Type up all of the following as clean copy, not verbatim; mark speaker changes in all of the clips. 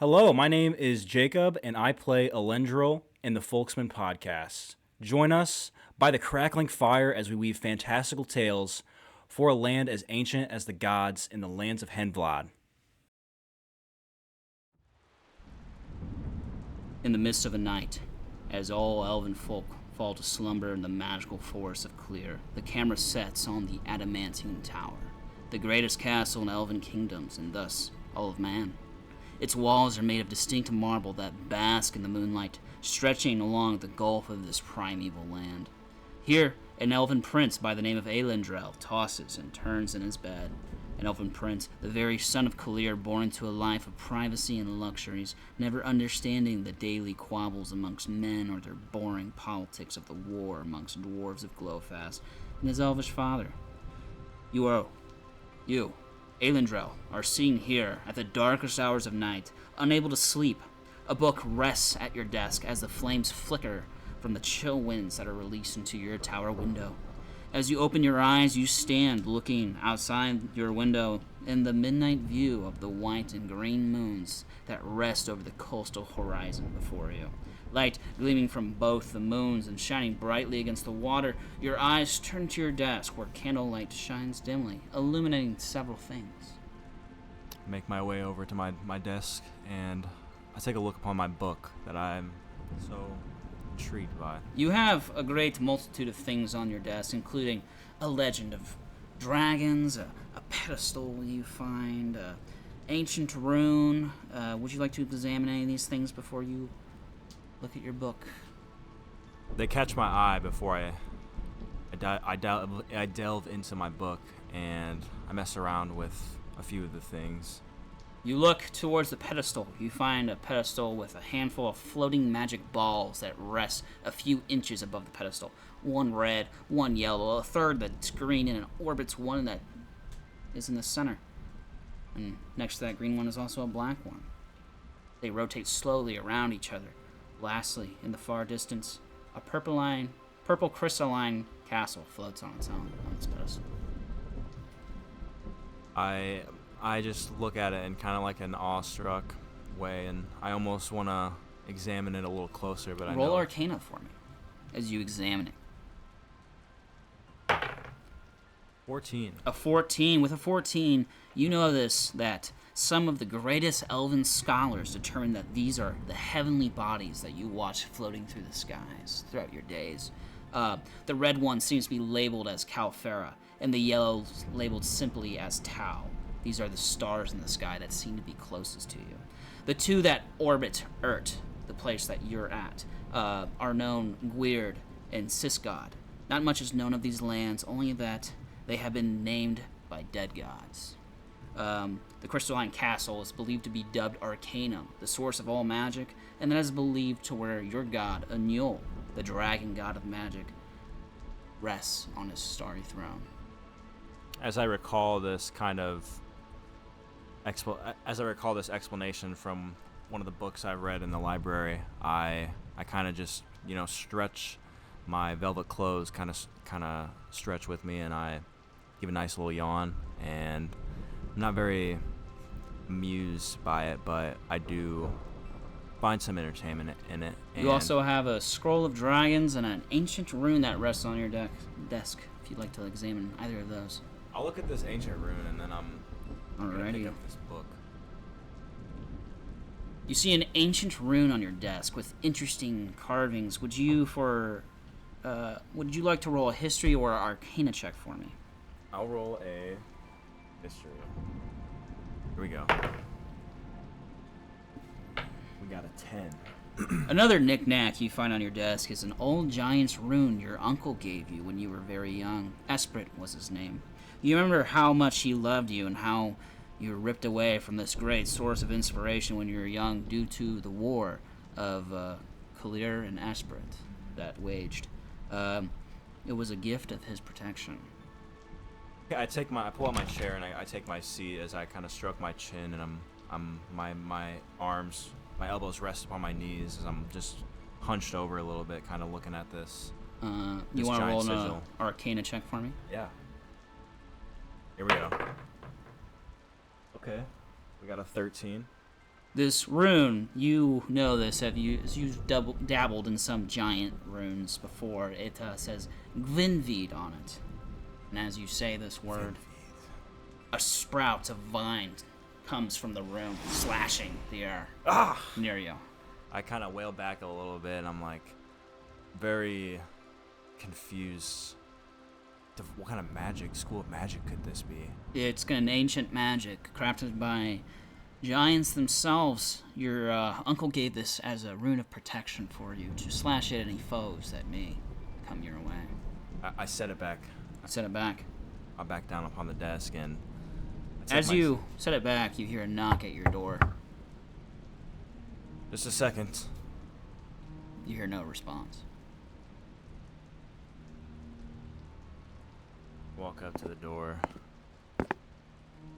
Speaker 1: Hello, my name is Jacob, and I play Aelindrel in the Folksmen podcast. Join us by the crackling fire as we weave fantastical tales for a land as ancient as the gods in the lands of Henvlad.
Speaker 2: In the midst of a night, as all elven folk fall to slumber in the magical forest of Clear, the camera sets on the Adamantine Tower, the greatest castle in elven kingdoms, and thus all of man. Its walls are made of distinct marble that bask in the moonlight, stretching along the gulf of this primeval land. Here, an elven prince by the name of Aelindrel tosses and turns in his bed. An elven prince, the very son of Kalir, born into a life of privacy and luxuries, never understanding the daily quabbles amongst men or their boring politics of the war amongst dwarves of Glowfast, and his elvish father. You, Aelindrel, are seen here at the darkest hours of night, unable to sleep. A book rests at your desk as the flames flicker from the chill winds that are released into your tower window. As you open your eyes, you stand looking outside your window in the midnight view of the white and green moons that rest over the coastal horizon before you. Light gleaming from both the moons and shining brightly against the water, your eyes turn to your desk where candlelight shines dimly, illuminating several things.
Speaker 1: Make my way over to my desk, and I take a look upon my book that I'm so intrigued by.
Speaker 2: You have a great multitude of things on your desk, including a legend of dragons, a pedestal you find, ancient rune. Would you like to examine any of these things before you look at your book?
Speaker 1: They catch my eye before I delve into my book, and I mess around with a few of the things.
Speaker 2: You look towards the pedestal. You find a pedestal with a handful of floating magic balls that rest a few inches above the pedestal. One red, one yellow, a third that's green, and it orbits one that is in the center. And next to that green one is also a black one. They rotate slowly around each other. Lastly, in the far distance, a purple crystalline castle floats on its own on this pedestal.
Speaker 1: I just look at it in kind of like an awestruck way, and I almost want to examine it a little closer, but
Speaker 2: Roll Arcana for me as you examine it.
Speaker 1: 14.
Speaker 2: A 14. With a 14, you know that some of the greatest elven scholars determine that these are the heavenly bodies that you watch floating through the skies throughout your days. The red one seems to be labeled as Calfera, and the yellow labeled simply as Tau. These are the stars in the sky that seem to be closest to you. The two that orbit Urt, the place that you're at, are known Gwyrd and Sisgod. Not much is known of these lands, only that they have been named by dead gods. The crystalline castle is believed to be dubbed Arcanum, the source of all magic, and that is believed to where your god, Anul, the dragon god of magic, rests on his starry throne.
Speaker 1: As I recall this explanation from one of the books I read in the library, I kind of just stretch my velvet clothes, kind of stretch with me, and I give a nice little yawn. And I'm not very amused by it, but I do find some entertainment in it.
Speaker 2: You also have a scroll of dragons and an ancient rune that rests on your desk. If you'd like to examine either of those.
Speaker 1: I'll look at this ancient rune, and then I'm gonna pick up this book.
Speaker 2: You see an ancient rune on your desk with interesting carvings. Would you like to roll a history or an arcana check for me?
Speaker 1: I'll roll a history. Here we go. We got a 10.
Speaker 2: Another knick-knack you find on your desk is an old giant's rune your uncle gave you when you were very young. Esprit was his name. You remember how much he loved you and how you were ripped away from this great source of inspiration when you were young due to the war of Kalir and Esprit that waged. It was a gift of his protection.
Speaker 1: Yeah, I pull out my chair and I take my seat as I kind of stroke my chin, and my arms, my elbows rest upon my knees as I'm just hunched over a little bit, kind of looking at this.
Speaker 2: You want to roll an arcana check for me?
Speaker 1: Yeah. Here we go. Okay. We got a 13.
Speaker 2: This rune, you know this, as you've dabbled in some giant runes before. It says Gvinvid on it. And as you say this word, a sprout of vine comes from the rune, slashing the air near you.
Speaker 1: I kind of wail back a little bit, and I'm like very confused. What kind of school of magic could this be?
Speaker 2: It's an ancient magic crafted by giants themselves. Your uncle gave this as a rune of protection for you to slash at any foes that may come your way.
Speaker 1: I set it back.
Speaker 2: Set it back.
Speaker 1: I back down upon the desk, and
Speaker 2: as you set it back, you hear a knock at your door.
Speaker 1: Just a second.
Speaker 2: You hear no response.
Speaker 1: Walk up to the door.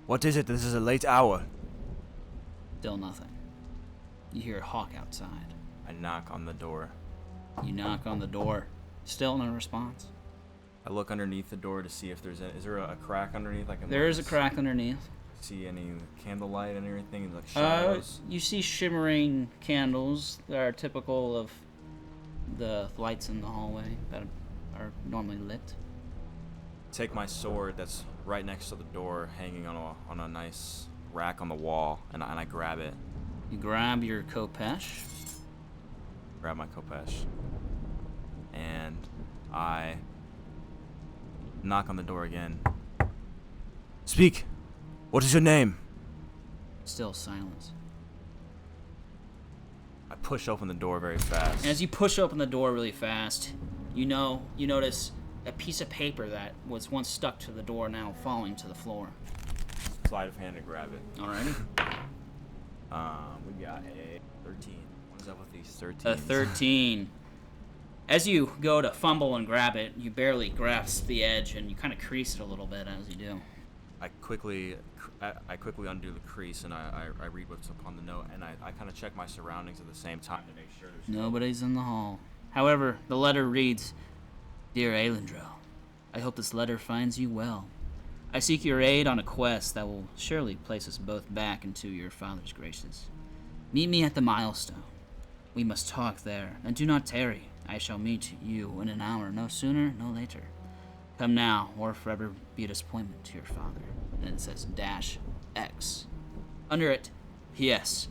Speaker 1: What is it? This is a late hour.
Speaker 2: Still nothing. You hear a hawk outside.
Speaker 1: I knock on the door.
Speaker 2: You knock on the door. Still no response.
Speaker 1: I look underneath the door to see if is there a crack underneath?
Speaker 2: There is a crack underneath.
Speaker 1: See any candlelight and everything, like shadows?
Speaker 2: You see shimmering candles that are typical of the lights in the hallway that are normally lit.
Speaker 1: Take my sword that's right next to the door, hanging on a nice rack on the wall, and I grab it.
Speaker 2: You grab your khopesh.
Speaker 1: Grab my khopesh. And I knock on the door again. Speak! What is your name?
Speaker 2: Still silence.
Speaker 1: I push open the door very fast.
Speaker 2: As you push open the door really fast, you notice a piece of paper that was once stuck to the door now falling to the floor.
Speaker 1: Sleight of hand to grab it.
Speaker 2: Alrighty.
Speaker 1: We got a 13. What is up with these 13s?
Speaker 2: A 13. As you go to fumble and grab it, you barely grasp the edge and you kind of crease it a little bit as you do.
Speaker 1: I quickly undo the crease, and I read what's upon the note, and I kind of check my surroundings at the same time to make sure there's
Speaker 2: nobody's in the hall. However, the letter reads, Dear Aelindrel, I hope this letter finds you well. I seek your aid on a quest that will surely place us both back into your father's graces. Meet me at the milestone. We must talk there, and do not tarry. I shall meet you in an hour, no sooner, no later. Come now, or forever be a disappointment to your father. And it says -X. Under it, P.S.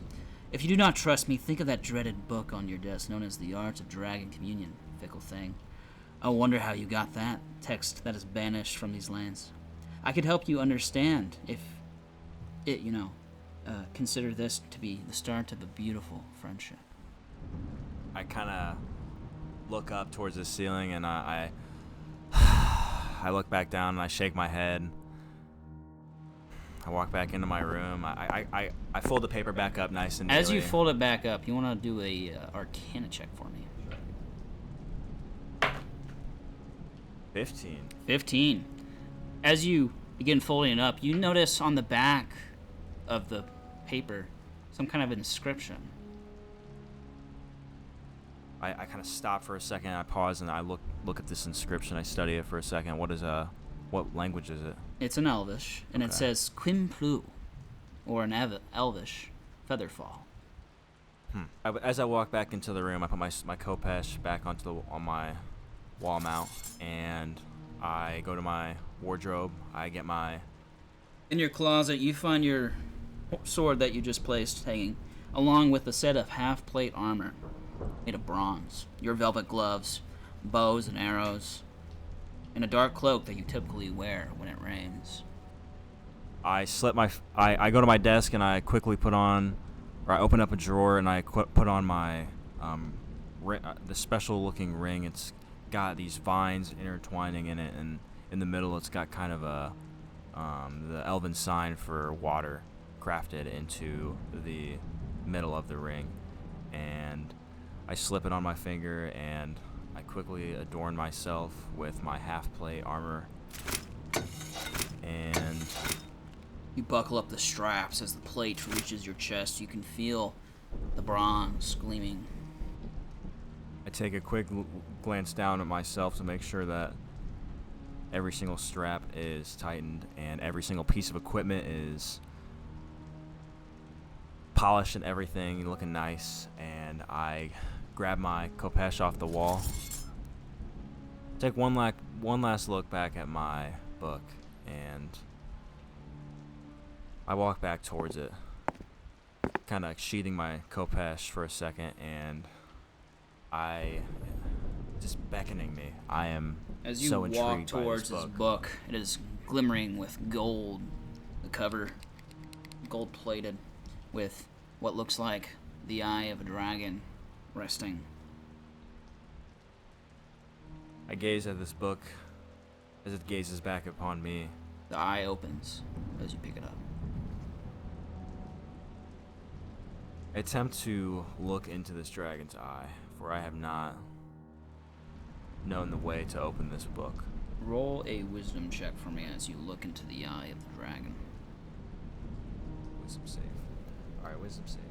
Speaker 2: If you do not trust me, think of that dreaded book on your desk known as The Art of Dragon Communion, fickle thing. I wonder how you got that text that is banished from these lands. I could help you understand if it, consider this to be the start of a beautiful friendship.
Speaker 1: I kind of look up towards the ceiling, and I look back down, and I shake my head. I walk back into my room. I fold the paper back up nice and neatly.
Speaker 2: As you fold it back up, you want to do a Arcana check for me.
Speaker 1: 15.
Speaker 2: 15. As you begin folding it up, you notice on the back of the paper some kind of inscription.
Speaker 1: I kind of stop for a second. I pause and I look at this inscription. I study it for a second. What language is it?
Speaker 2: It's an Elvish, and It says Quimplu, or an Elvish featherfall.
Speaker 1: As I walk back into the room, I put my khopesh back on my wall mount, and I go to my wardrobe. I get my...
Speaker 2: In your closet, you find your sword that you just placed hanging, along with a set of half-plate armor made of bronze, your velvet gloves, bows and arrows, and a dark cloak that you typically wear when it rains.
Speaker 1: I go to my desk, and I quickly I open up a drawer, and I put on my the special looking ring. It's got these vines intertwining in it, and in the middle it's got kind of the elven sign for water crafted into the middle of the ring. And I slip it on my finger, and I quickly adorn myself with my half-plate armor. And
Speaker 2: you buckle up the straps as the plate reaches your chest. You can feel the bronze gleaming.
Speaker 1: I take a quick glance down at myself to make sure that every single strap is tightened and every single piece of equipment is polished and everything, looking nice, and I grab my Kopesh off the wall, take one last look back at my book, and I walk back towards it, kind of sheathing my Kopesh for a second, and I just beckoning me. I am
Speaker 2: As you
Speaker 1: so
Speaker 2: walk
Speaker 1: intrigued
Speaker 2: towards
Speaker 1: by
Speaker 2: this book, it is glimmering with gold. The cover, gold-plated, with what looks like the eye of a dragon resting.
Speaker 1: I gaze at this book as it gazes back upon me.
Speaker 2: The eye opens as you pick it up.
Speaker 1: I attempt to look into this dragon's eye, for I have not known the way to open this book.
Speaker 2: Roll a wisdom check for me as you look into the eye of the dragon.
Speaker 1: Wisdom save. Alright, wisdom save.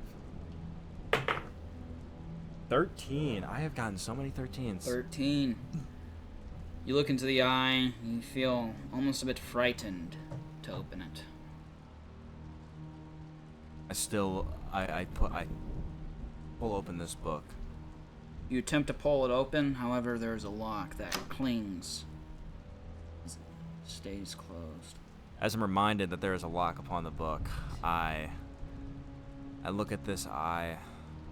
Speaker 1: 13. I have gotten so many 13s.
Speaker 2: 13. You look into the eye, you feel almost a bit frightened to open it.
Speaker 1: I pull open this book.
Speaker 2: You attempt to pull it open, however, there is a lock that clings as it stays closed.
Speaker 1: As I'm reminded that there is a lock upon the book, I look at this eye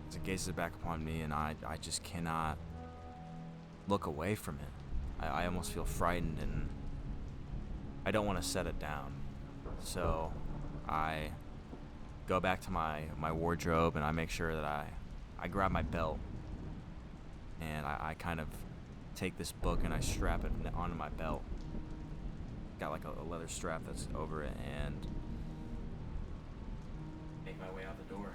Speaker 1: as it gazes back upon me, and I just cannot look away from it. I almost feel frightened, and I don't want to set it down. So I go back to my wardrobe, and I make sure that I grab my belt, and I kind of take this book and I strap it onto my belt. Got like a leather strap that's over it, and make my way out the door.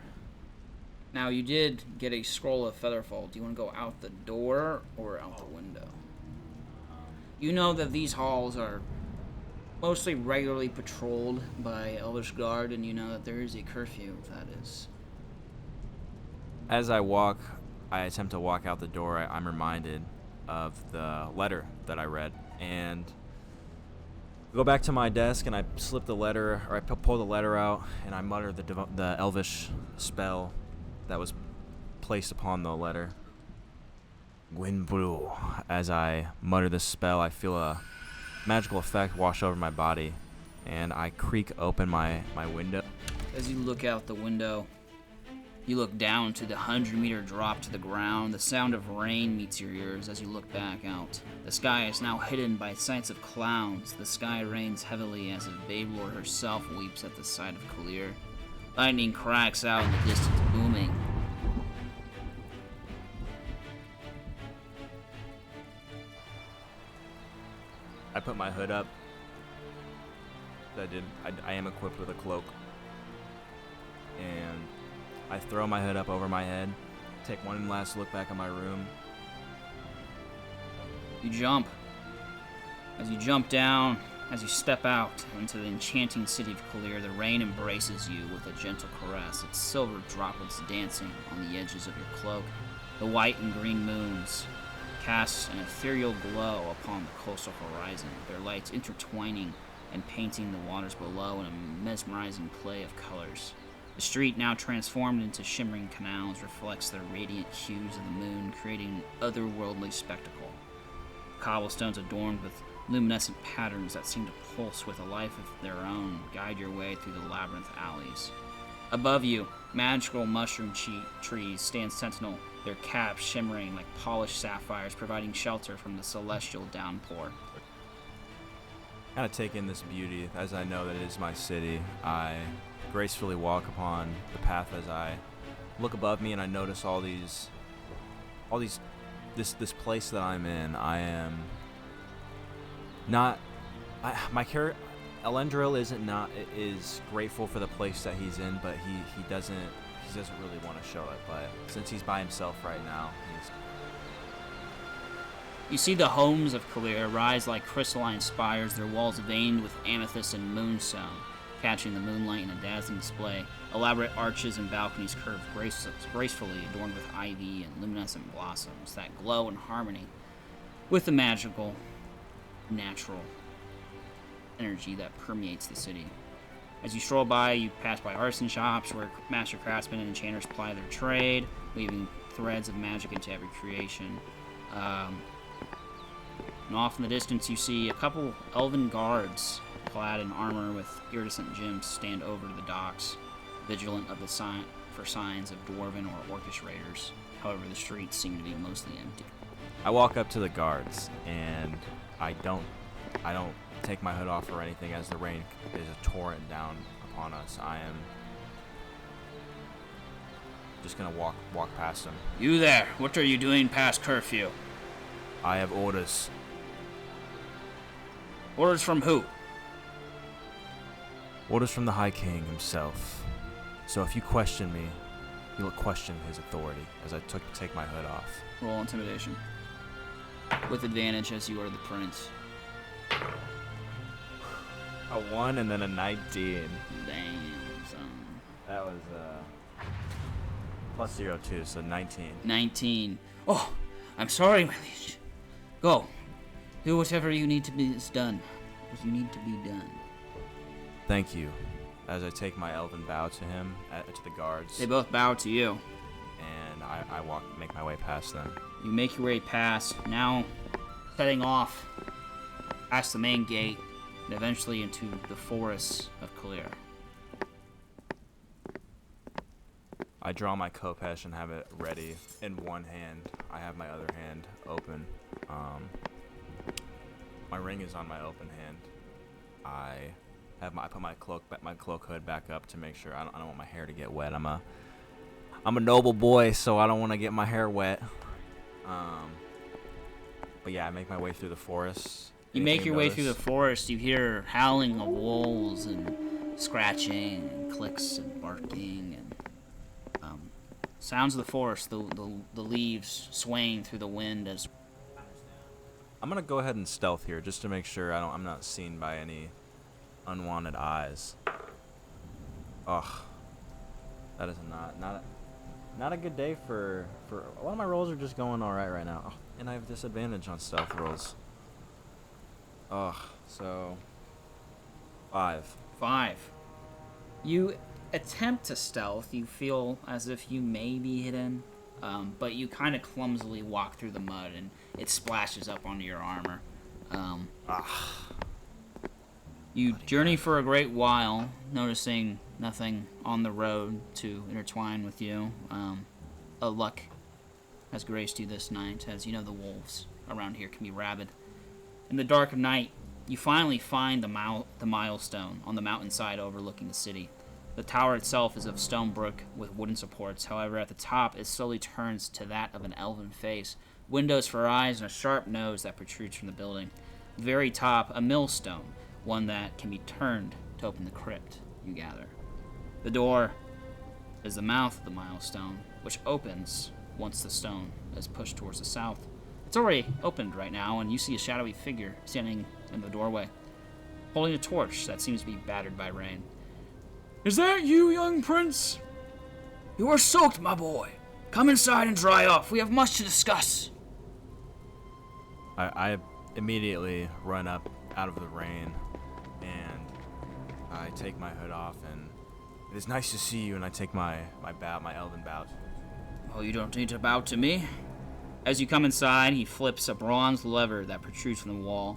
Speaker 2: Now, you did get a scroll of Featherfall. Do you want to go out the door or out the window? You know that these halls are mostly regularly patrolled by Elvish Guard, and you know that there is a curfew, that is.
Speaker 1: As I attempt to walk out the door, I'm reminded of the letter that I read, and I go back to my desk and I slip the letter, or I pull the letter out, and I mutter the Elvish spell that was placed upon the letter. Gwynbrew. As I mutter this spell, I feel a magical effect wash over my body, and I creak open my window.
Speaker 2: As you look out the window, you look down to the 100-meter drop to the ground. The sound of rain meets your ears as you look back out. The sky is now hidden by sights of clouds. The sky rains heavily as if Babelor herself weeps at the sight of Kalir. Lightning cracks out in the distance, booming.
Speaker 1: I put my hood up. I am equipped with a cloak. And I throw my hood up over my head, take one last look back at my room.
Speaker 2: You jump. As you jump down, as you step out into the enchanting city of Kalir, the rain embraces you with a gentle caress, its silver droplets dancing on the edges of your cloak. The white and green moons cast an ethereal glow upon the coastal horizon, their lights intertwining and painting the waters below in a mesmerizing play of colors. The street, now transformed into shimmering canals, reflects the radiant hues of the moon, creating an otherworldly spectacle. Cobblestones adorned with luminescent patterns that seem to pulse with a life of their own guide your way through the labyrinth alleys. Above you, magical mushroom trees stand sentinel, their caps shimmering like polished sapphires, providing shelter from the celestial downpour.
Speaker 1: Kind of take in this beauty, as I know that it is my city. I gracefully walk upon the path as I look above me, and I notice this place that I'm in. I am not. My character Aelindrel is grateful for the place that he's in, but he doesn't really want to show it. But since he's by himself right now,
Speaker 2: You see the homes of Kalir rise like crystalline spires, their walls veined with amethyst and moonstone, catching the moonlight in a dazzling display. Elaborate arches and balconies curve gracefully, adorned with ivy and luminescent blossoms that glow in harmony with the magical, natural energy that permeates the city. As you stroll by, you pass by artisan shops where master craftsmen and enchanters ply their trade, weaving threads of magic into every creation. And off in the distance, you see a couple elven guards clad in armor with iridescent gems stand over to the docks, vigilant of the for signs of dwarven or orcish raiders. However, the streets seem to be mostly empty.
Speaker 1: I walk up to the guards, and I don't take my hood off or anything as the rain is a torrent down upon us. I am just gonna walk past them.
Speaker 2: You there, what are you doing past curfew?
Speaker 1: I have orders.
Speaker 2: Orders from who?
Speaker 1: Orders from the High King himself. So if you question me, you will question his authority as I take my hood off.
Speaker 2: Roll intimidation. With advantage as you are the prince.
Speaker 1: A 1 and then a 19.
Speaker 2: Damn, son.
Speaker 1: That was plus 0 too, so 19.
Speaker 2: 19. Oh, I'm sorry, my liege. Go. Do whatever you need to be done. What you need to be done.
Speaker 1: Thank you. As I take my elven bow to him, to the guards.
Speaker 2: They both bow to you.
Speaker 1: And I make my way past them.
Speaker 2: You make your way past, now setting off past the main gate, and eventually into the forests of Clear.
Speaker 1: I draw my khopesh and have it ready in one hand. I have my other hand open. My ring is on my open hand. I put my cloak hood back up to make sure I don't want my hair to get wet. I'm a noble boy, so I don't want to get my hair wet. But yeah, I make my way through the forest.
Speaker 2: You make your way through the forest. You hear howling of wolves and scratching and clicks and barking and sounds of the forest. The leaves swaying through the wind as.
Speaker 1: I'm gonna go ahead and stealth here just to make sure I'm not seen by any unwanted eyes. Ugh, that is not a good day for. A lot of my rolls are just going all right now. Oh, and I have disadvantage on stealth rolls. Ugh, so 5.
Speaker 2: 5. You attempt to stealth. You feel as if you may be hidden, but you kind of clumsily walk through the mud and it splashes up onto your armor. You journey for a great while, noticing nothing on the road to intertwine with you. A luck has graced you this night, as you know the wolves around here can be rabid. In the dark of night, you finally find the milestone on the mountainside overlooking the city. The tower itself is of stone brick with wooden supports. However, at the top, it slowly turns to that of an elven face, windows for eyes, and a sharp nose that protrudes from the building. At the very top, a millstone, one that can be turned to open the crypt, you gather. The door is the mouth of the milestone, which opens once the stone is pushed towards the south. It's already opened right now, and you see a shadowy figure standing in the doorway, holding a torch that seems to be battered by rain.
Speaker 3: Is that you, young prince?
Speaker 2: You are soaked, my boy. Come inside and dry off. We have much to discuss.
Speaker 1: I immediately run up out of the rain, and I take my hood off, and it is nice to see you, and I take my elven bow.
Speaker 2: Oh, you don't need to bow to me. As you come inside, he flips a bronze lever that protrudes from the wall.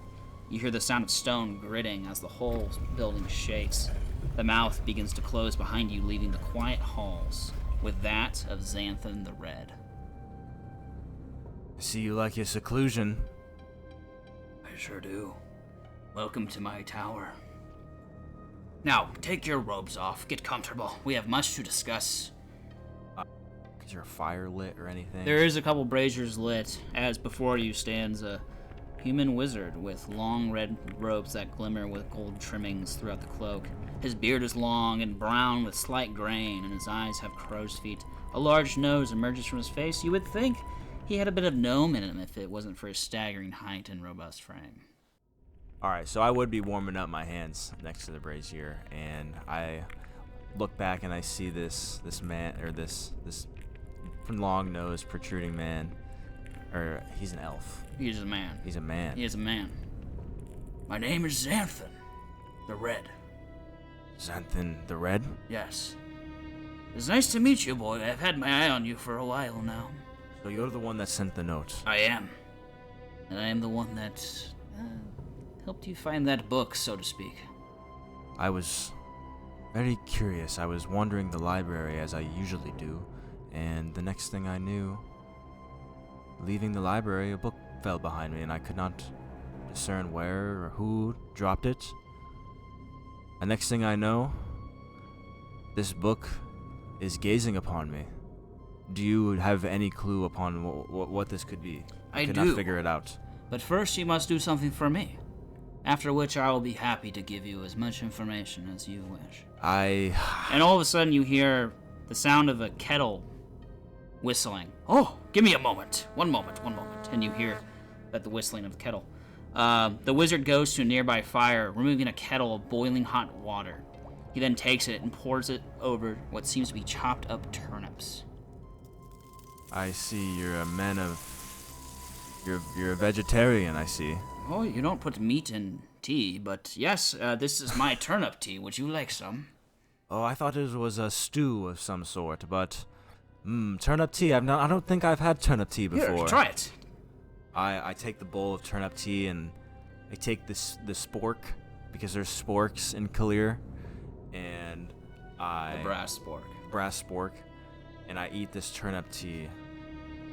Speaker 2: You hear the sound of stone gritting as the whole building shakes. The mouth begins to close behind you, leaving the quiet halls with that of Xanthan the Red.
Speaker 1: I see you like your seclusion.
Speaker 2: I sure do. Welcome to my tower. Now, take your robes off. Get comfortable. We have much to discuss.
Speaker 1: Is there a fire lit or anything?
Speaker 2: There is a couple braziers lit, as before you stands a human wizard with long red robes that glimmer with gold trimmings throughout the cloak. His beard is long and brown with slight grain, and his eyes have crow's feet. A large nose emerges from his face. You would think he had a bit of gnome in him if it wasn't for his staggering height and robust frame.
Speaker 1: Alright, so I would be warming up my hands next to the brazier, and I look back and I see this man, or this long nose protruding man, or he's an elf.
Speaker 2: He is a man.
Speaker 1: He's a man.
Speaker 2: He is a man. My name is Xanthan the Red.
Speaker 1: Xanthan the Red?
Speaker 2: Yes. It's nice to meet you, boy. I've had my eye on you for a while now.
Speaker 1: So you're the one that sent the note.
Speaker 2: I am. And I am the one that helped you find that book, so to speak.
Speaker 1: I was very curious. I was wandering the library as I usually do, and the next thing I knew, leaving the library, a book fell behind me, and I could not discern where or who dropped it. The next thing I know, this book is gazing upon me. Do you have any clue upon what this could be?
Speaker 2: I
Speaker 1: could
Speaker 2: do.
Speaker 1: not figure it out.
Speaker 2: But first you must do something for me. After which I will be happy to give you as much information as you wish.
Speaker 1: And
Speaker 2: all of a sudden you hear the sound of a kettle whistling. Oh, give me a moment. One moment. And you hear that the whistling of the kettle. The wizard goes to a nearby fire, removing a kettle of boiling hot water. He then takes it and pours it over what seems to be chopped up turnips.
Speaker 1: I see you're a man of... You're a vegetarian, I see.
Speaker 2: Oh, you don't put meat in tea, but yes, this is my turnip tea. Would you like some?
Speaker 1: Oh, I thought it was a stew of some sort, but... turnip tea, I don't think I've had turnip tea before.
Speaker 2: Here, try it.
Speaker 1: I take the bowl of turnip tea and I take the spork, because there's sporks in Kalir, and
Speaker 2: The brass spork.
Speaker 1: Brass spork, and I eat this turnip tea.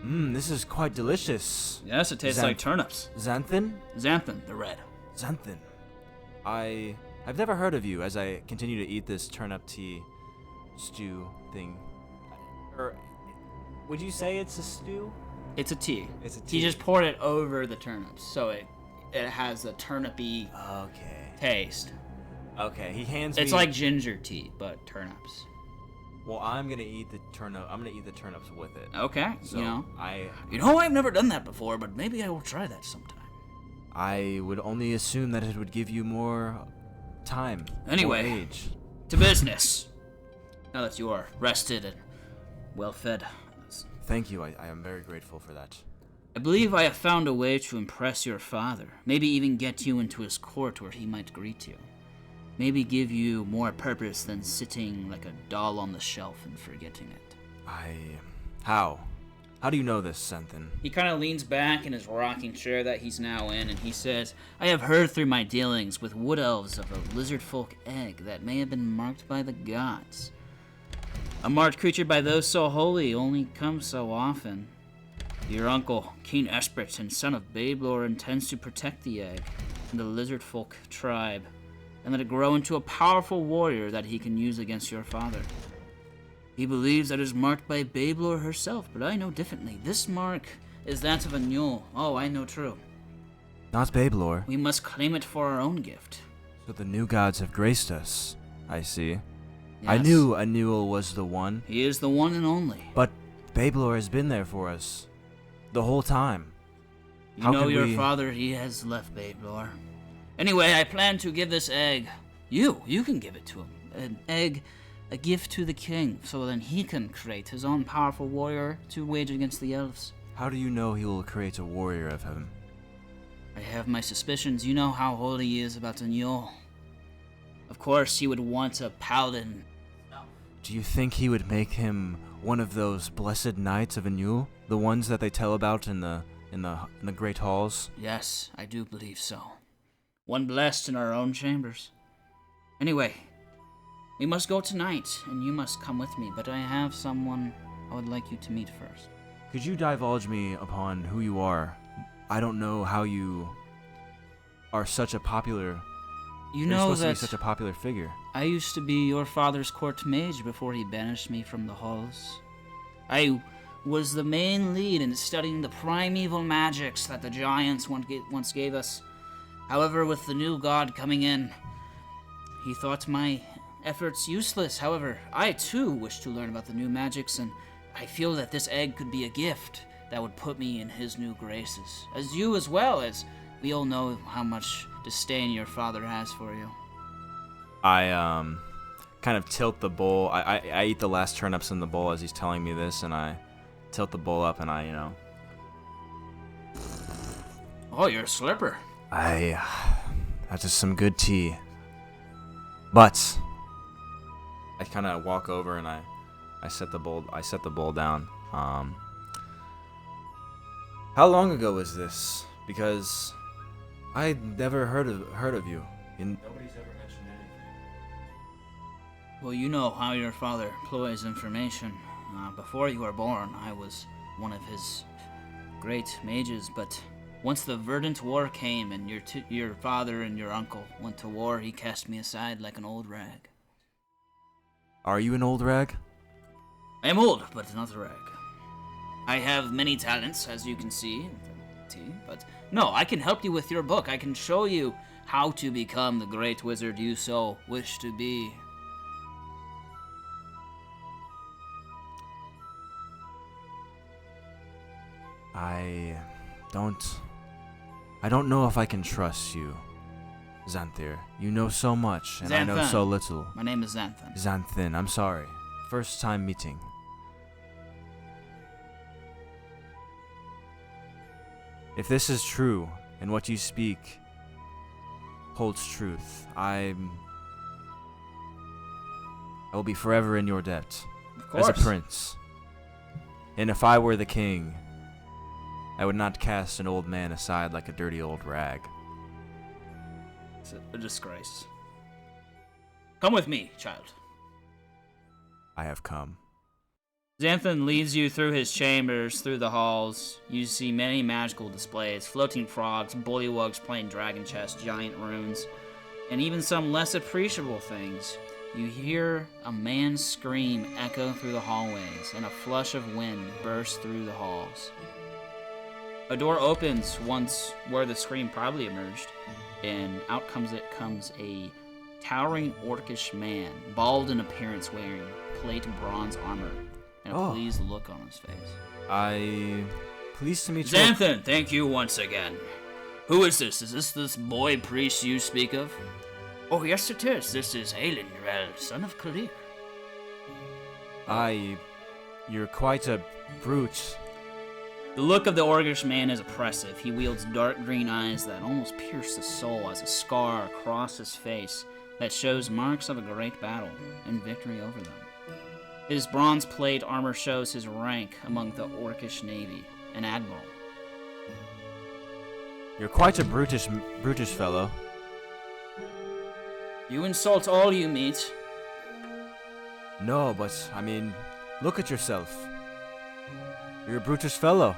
Speaker 1: This is quite delicious.
Speaker 2: Yes, it tastes like turnips.
Speaker 1: Xanthan?
Speaker 2: Xanthan, the red.
Speaker 1: Xanthan. I've never heard of you as I continue to eat this turnip tea stew thing. Or would you say it's a stew?
Speaker 2: It's a tea.
Speaker 1: It's a tea.
Speaker 2: He just poured it over the turnips, so it has a turnipy taste.
Speaker 1: Okay, he hands me...
Speaker 2: It's like ginger tea, but turnips.
Speaker 1: Well, I'm gonna eat the turnip. I'm gonna eat the turnips with it.
Speaker 2: Okay,
Speaker 1: So
Speaker 2: I've never done that before, but maybe I will try that sometime.
Speaker 1: I would only assume that it would give you more time.
Speaker 2: Anyway.
Speaker 1: More age.
Speaker 2: To business. Now that you are rested and well fed.
Speaker 1: Thank you. I am very grateful for that.
Speaker 2: I believe I have found a way to impress your father. Maybe even get you into his court where he might greet you. Maybe give you more purpose than sitting like a doll on the shelf and forgetting it.
Speaker 1: How? How do you know this, Xanthan?
Speaker 2: He kind of leans back in his rocking chair that he's now in, and he says, I have heard through my dealings with wood elves of a lizard folk egg that may have been marked by the gods. A marked creature by those so holy only comes so often. Your uncle, King Esprit and son of Bablor, intends to protect the egg and the lizard folk tribe, and let it grow into a powerful warrior that he can use against your father. He believes that it is marked by Bablor herself, but I know differently. This mark is that of a mule. Oh, I know true.
Speaker 1: Not Bablor.
Speaker 2: We must claim it for our own gift.
Speaker 1: So the new gods have graced us. I see.
Speaker 2: Yes.
Speaker 1: I knew Anuel was the one.
Speaker 2: He is the one and only.
Speaker 1: But Bablor has been there for us. The whole time.
Speaker 2: You know your father, he has left Bablor. Anyway, I plan to give this egg. You can give it to him. An egg, a gift to the king, so then he can create his own powerful warrior to wage against the elves.
Speaker 1: How do you know he will create a warrior of him?
Speaker 2: I have my suspicions. You know how holy he is about Anuel. Of course, he would want a paladin.
Speaker 1: Do you think he would make him one of those blessed knights of Anuel? The ones that they tell about in the great halls?
Speaker 2: Yes, I do believe so. One blessed in our own chambers. Anyway, we must go tonight, and you must come with me, but I have someone I would like you to meet first.
Speaker 1: Could you divulge me upon who you are? I don't know how you are such a popular...
Speaker 2: You
Speaker 1: You're
Speaker 2: know
Speaker 1: supposed to
Speaker 2: that
Speaker 1: be such a popular figure.
Speaker 2: I used to be your father's court mage before he banished me from the halls. I was the main lead in studying the primeval magics that the giants once gave us. However, with the new god coming in, he thought my efforts useless. However, I too wish to learn about the new magics, and I feel that this egg could be a gift that would put me in his new graces. As you as well, as we all know how much disdain your father has for you.
Speaker 1: I kind of tilt the bowl. I eat the last turnips in the bowl as he's telling me this, and I tilt the bowl up and
Speaker 2: Oh, you're a slurper.
Speaker 1: that is some good tea. But I kind of walk over and I set the bowl down. How long ago was this? Because I never heard of you. Nobody's ever mentioned anything.
Speaker 2: Well, you know how your father employs information. Before you were born, I was one of his great mages, but once the Verdant War came and your father and your uncle went to war, he cast me aside like an old rag.
Speaker 1: Are you an old rag?
Speaker 2: I am old, but not a rag. I have many talents, as you can see, but no, I can help you with your book. I can show you how to become the great wizard you so wish to be.
Speaker 1: I don't know if I can trust you, Xanthir. You know so much, and I know so little.
Speaker 2: My name is Xanthan.
Speaker 1: Xanthin, I'm sorry. First time meeting. If this is true, and what you speak holds truth, I will be forever in your debt.
Speaker 2: Of course.
Speaker 1: As a prince. And if I were the king, I would not cast an old man aside like a dirty old rag.
Speaker 2: It's a disgrace. Come with me, child.
Speaker 1: I have come.
Speaker 2: Xanthan leads you through his chambers, through the halls. You see many magical displays, floating frogs, bullywugs playing dragon chess, giant runes, and even some less appreciable things. You hear a man's scream echo through the hallways, and a flush of wind bursts through the halls. A door opens once where the scream probably emerged, and out comes a towering orcish man, bald in appearance, wearing plate bronze armor, and a pleased look on his face.
Speaker 1: Pleased to meet you.
Speaker 2: Xanthan, thank you once again. Who is this? Is this boy priest you speak of? Oh, yes it is. This is Aelindrel, son of Kalir.
Speaker 1: You're quite a brute.
Speaker 2: The look of the orcish man is oppressive. He wields dark green eyes that almost pierce the soul as a scar across his face that shows marks of a great battle and victory over them. His bronze plate armor shows his rank among the orcish navy, an admiral.
Speaker 1: You're quite a brutish fellow.
Speaker 2: You insult all you meet.
Speaker 1: No, but, I mean, look at yourself. You're a brutish fellow.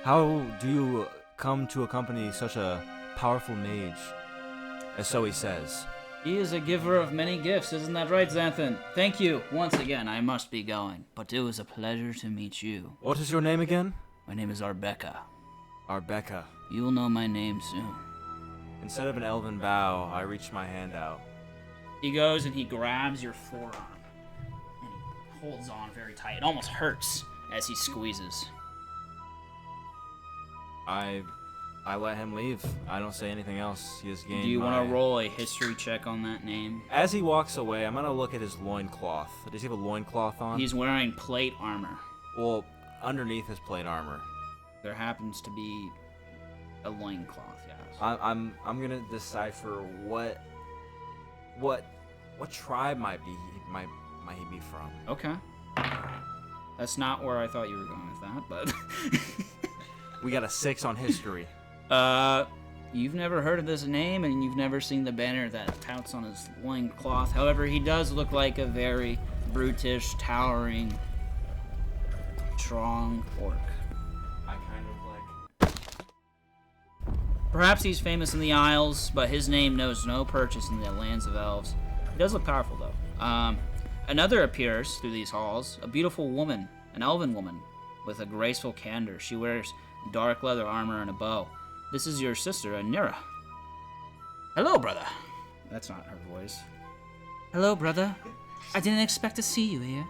Speaker 1: How do you come to accompany such a powerful mage, as so he says?
Speaker 2: He is a giver of many gifts, isn't that right, Xanthan? Thank you. Once again, I must be going, but it was a pleasure to meet you.
Speaker 1: What is your name again?
Speaker 2: My name is Arbeka.
Speaker 1: Arbeka.
Speaker 2: You will know my name soon.
Speaker 1: Instead of an elven bow, I reach my hand out.
Speaker 2: He goes and he grabs your forearm, and he holds on very tight. It almost hurts as he squeezes.
Speaker 1: I let him leave. I don't say anything else. He has gained.
Speaker 2: Do you want to roll a history check on that name?
Speaker 1: As he walks away, I'm gonna look at his loincloth. Does he have a loincloth on?
Speaker 2: He's wearing plate armor.
Speaker 1: Well, underneath his plate armor,
Speaker 2: there happens to be a loincloth, yes.
Speaker 1: I'm gonna decipher what tribe might he be from.
Speaker 2: Okay. That's not where I thought you were going with that, but
Speaker 1: We got a 6 on history.
Speaker 2: You've never heard of this name, and you've never seen the banner that touts on his loincloth. However, he does look like a very brutish, towering, strong orc.
Speaker 1: I kind of like...
Speaker 2: Perhaps he's famous in the Isles, but his name knows no purchase in the lands of elves. He does look powerful, though. Another appears through these halls, a beautiful woman, an elven woman, with a graceful candor. She wears dark leather armor and a bow. This is your sister, Anira. Hello, brother. That's not her voice. Hello, brother. I didn't expect to see you here.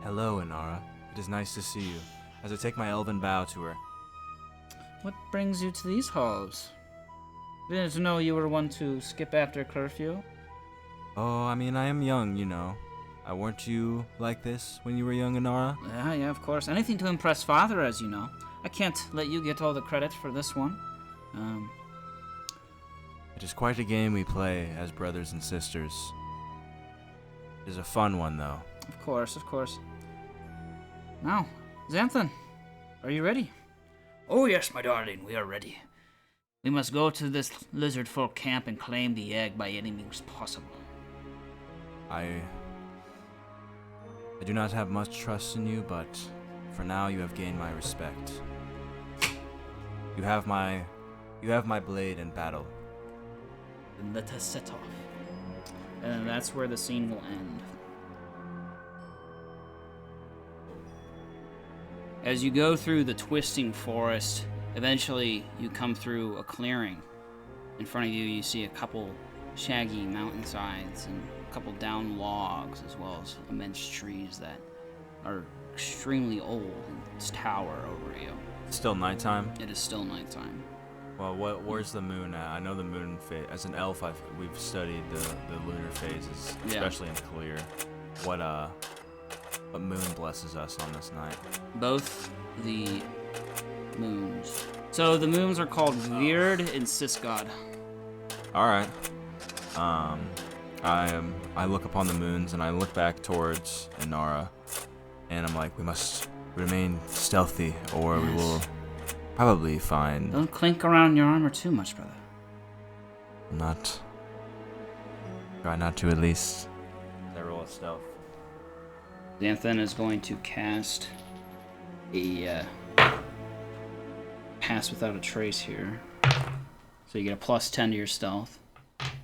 Speaker 1: Hello, Inara. It is nice to see you. As I take my elven bow to her.
Speaker 2: What brings you to these halls? Didn't know you were one to skip after curfew.
Speaker 1: Oh, I mean, I am young, you know. Weren't you like this when you were young, Inara?
Speaker 2: Yeah, of course. Anything to impress father, as you know. I can't let you get all the credit for this one.
Speaker 1: It is quite a game we play as brothers and sisters. It's a fun one, though.
Speaker 2: Of course, of course. Now, Xanthan, are you ready? Oh yes, my darling, we are ready. We must go to this lizard folk camp and claim the egg by any means possible.
Speaker 1: I do not have much trust in you, but for now you have gained my respect. You have my blade in battle.
Speaker 2: Then let us set off. And that's where the scene will end. As you go through the twisting forest, eventually you come through a clearing. In front of you, you see a couple shaggy mountainsides and a couple down logs, as well as immense trees that are extremely old and tower over you.
Speaker 1: It's still nighttime?
Speaker 2: It is still nighttime.
Speaker 1: Well, where's the moon at? I know the moon phase. As an elf, we've studied the lunar phases, especially in clear. What moon blesses us on this night?
Speaker 2: Both the moons. So the moons are called Veerd and Sisgod.
Speaker 1: All right. I look upon the moons and I look back towards Inara, and I'm like, we must remain stealthy, or we will probably find.
Speaker 2: Don't clink around your armor too much, brother.
Speaker 1: Try not to, at least. I roll a stealth.
Speaker 2: Xanthan is going to cast a pass without a trace here. So you get a +10 to your stealth.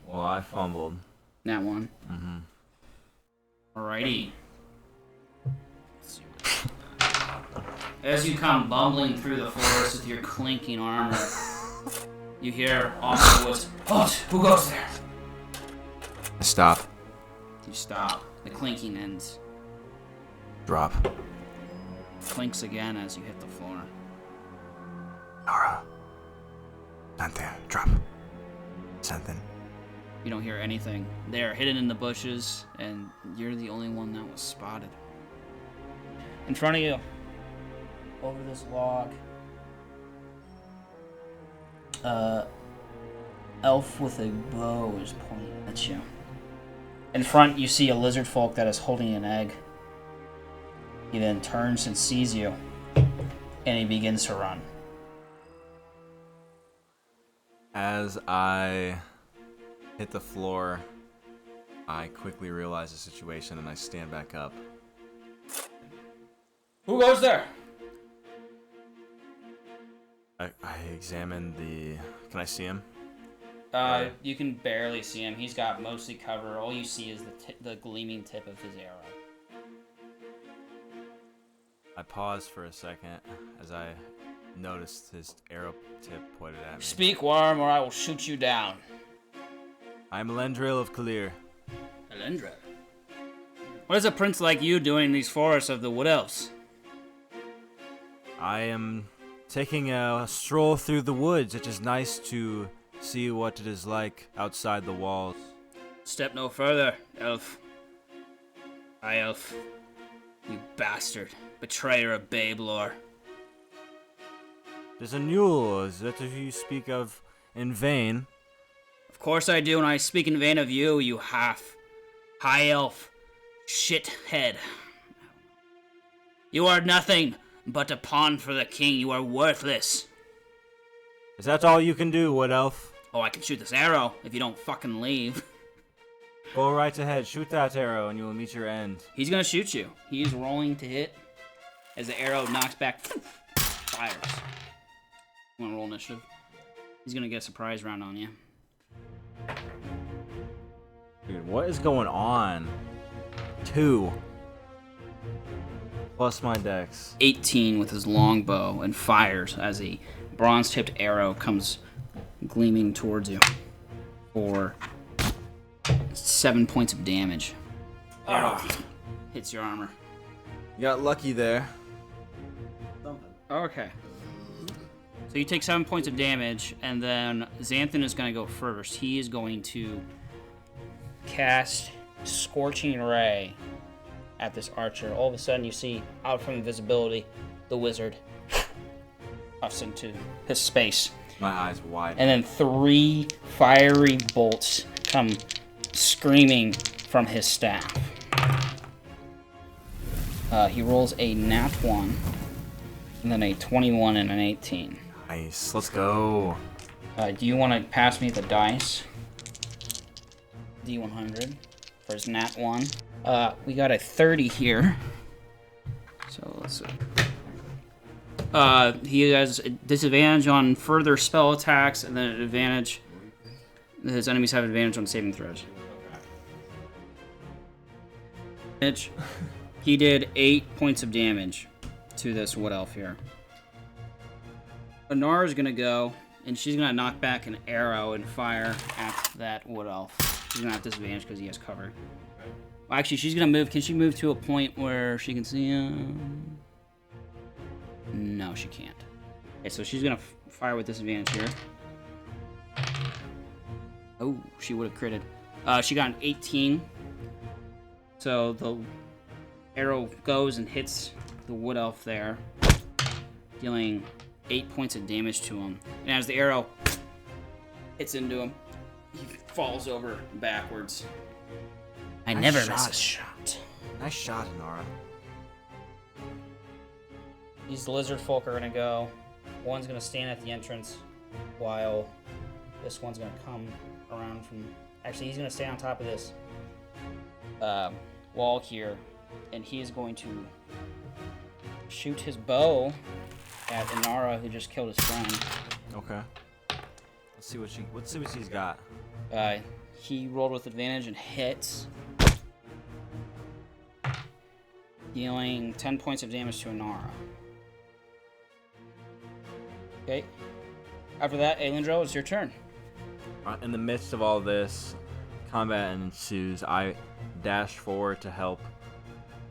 Speaker 1: Well, I fumbled.
Speaker 2: That one.
Speaker 1: Mm-hmm.
Speaker 2: Alrighty. Let's see as you come bumbling through the forest with your clinking armor, you hear off in the woods, "Halt! Who goes there?"
Speaker 1: I stop.
Speaker 2: You stop. The clinking ends.
Speaker 1: Drop.
Speaker 2: Clinks again as you hit the floor.
Speaker 1: Nora. Not there. Drop. Something.
Speaker 2: You don't hear anything. They're hidden in the bushes, and you're the only one that was spotted. In front of you, over this log, elf with a bow is pointing at you. In front, you see a lizard folk that is holding an egg. He then turns and sees you, and he begins to run.
Speaker 1: As I hit the floor, I quickly realize the situation and I stand back up.
Speaker 2: Who goes there?
Speaker 1: I examine the... Can I see him?
Speaker 2: You can barely see him. He's got mostly cover. All you see is the gleaming tip of his arrow.
Speaker 1: I pause for a second as I noticed his arrow tip pointed at me.
Speaker 2: Speak, worm, or I will shoot you down.
Speaker 1: I'm Aelindrel of Clear.
Speaker 2: Aelindrel? What is a prince like you doing in these forests of the Wood Elves?
Speaker 1: I am taking a stroll through the woods. It is nice to see what it is like outside the walls.
Speaker 2: Step no further, elf. High elf. You bastard. Betrayer of babe lore.
Speaker 1: There's a mule that you speak of in vain.
Speaker 2: Of course I do, and I speak in vain of you, you half high elf shithead. You are nothing but a pawn for the king. You are worthless.
Speaker 1: Is that all you can do, Wood Elf?
Speaker 2: Oh, I can shoot this arrow if you don't fucking leave.
Speaker 1: Go right ahead, shoot that arrow, and you will meet your end.
Speaker 2: He's gonna shoot you. He's rolling to hit. As the arrow knocks back, fires. You wanna roll initiative? He's gonna get a surprise round on you.
Speaker 1: Dude, what is going on? 2. Plus my dex.
Speaker 2: 18 with his longbow and fires as a bronze-tipped arrow comes gleaming towards you for 7 points of damage. Arrow hits your armor.
Speaker 1: You got lucky there.
Speaker 2: Okay. So you take 7 points of damage, and then Xanthan is going to go first. He is going to cast Scorching Ray at this archer. All of a sudden, you see, out from invisibility, the wizard puffs into his space.
Speaker 1: My eyes wide.
Speaker 2: And then 3 fiery bolts come screaming from his staff. He rolls a nat 1, and then a 21 and an 18.
Speaker 1: Nice. Let's go.
Speaker 2: Do you want to pass me the dice? D100 for his nat 1. We got a 30 here. So let's see. He has a disadvantage on further spell attacks, and then an advantage. His enemies have advantage on saving throws. He did 8 points of damage to this wood elf here. Inara's gonna go, and she's gonna knock back an arrow and fire at that wood elf. She's gonna have disadvantage because he has cover. Well, actually, she's gonna move. Can she move to a point where she can see him? No, she can't. Okay, so she's gonna fire with disadvantage here. Oh, she would have critted. She got an 18. So the arrow goes and hits the wood elf there, dealing 8 points of damage to him. And as the arrow hits into him, he falls over backwards. I never miss a shot.
Speaker 1: Nice shot, Inara.
Speaker 2: These lizard folk are gonna go. One's gonna stand at the entrance, while this one's gonna come around from. Actually, he's gonna stay on top of this wall here, and he's going to shoot his bow at Inara, who just killed his friend.
Speaker 1: Okay. Let's see what she's got.
Speaker 2: He rolled with advantage and hits, dealing 10 points of damage to Inara. Okay. After that, Aelindrel, it's your turn.
Speaker 1: In the midst of all this, combat ensues. I dash forward to help.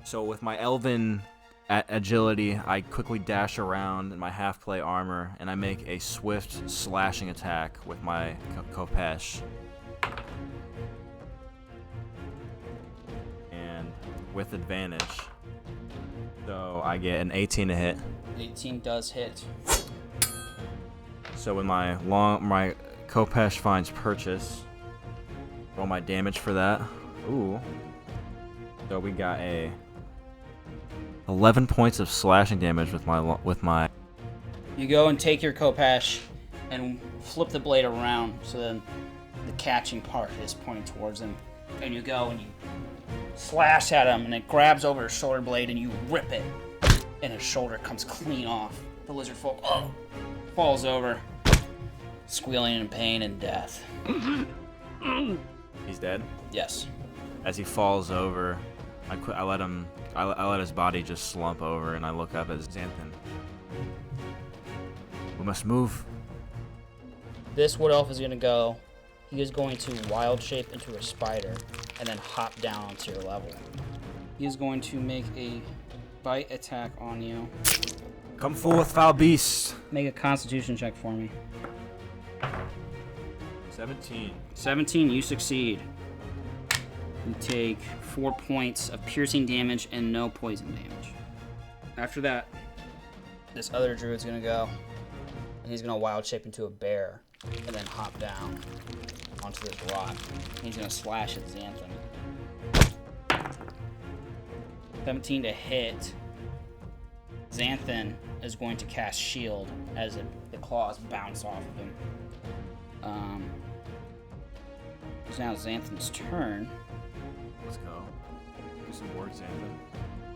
Speaker 1: So with my elven agility, I quickly dash around in my half-play armor, and I make a swift slashing attack with my Kopesh. And with advantage. So I get an 18 to hit.
Speaker 2: 18 does hit.
Speaker 1: So when my Kopesh finds purchase, roll my damage for that. Ooh. So we got a 11 points of slashing damage with my.
Speaker 2: You go and take your Kopesh and flip the blade around so then the catching part is pointing towards him. And you go and you slash at him, and it grabs over his shoulder blade, and you rip it, and his shoulder comes clean off. The lizard folk falls over, squealing in pain and death.
Speaker 1: He's dead.
Speaker 2: Yes.
Speaker 1: As he falls over, I let his body just slump over, and I look up at Xanthan. We must move.
Speaker 2: This wood elf is going to go. He is going to wild shape into a spider and then hop down onto your level. He is going to make a bite attack on you.
Speaker 1: Come forth, foul beast.
Speaker 2: Make a constitution check for me.
Speaker 1: 17.
Speaker 2: 17, you succeed. You take 4 points of piercing damage and no poison damage. After that, this other druid's gonna go, and he's gonna wild shape into a bear, and then hop down onto this rock. And he's gonna slash at Xanthan. 17 to hit. Xanthan is going to cast Shield as the claws bounce off of him. It's now Xanthan's turn.
Speaker 1: Let's go. Do some work, Xanthan.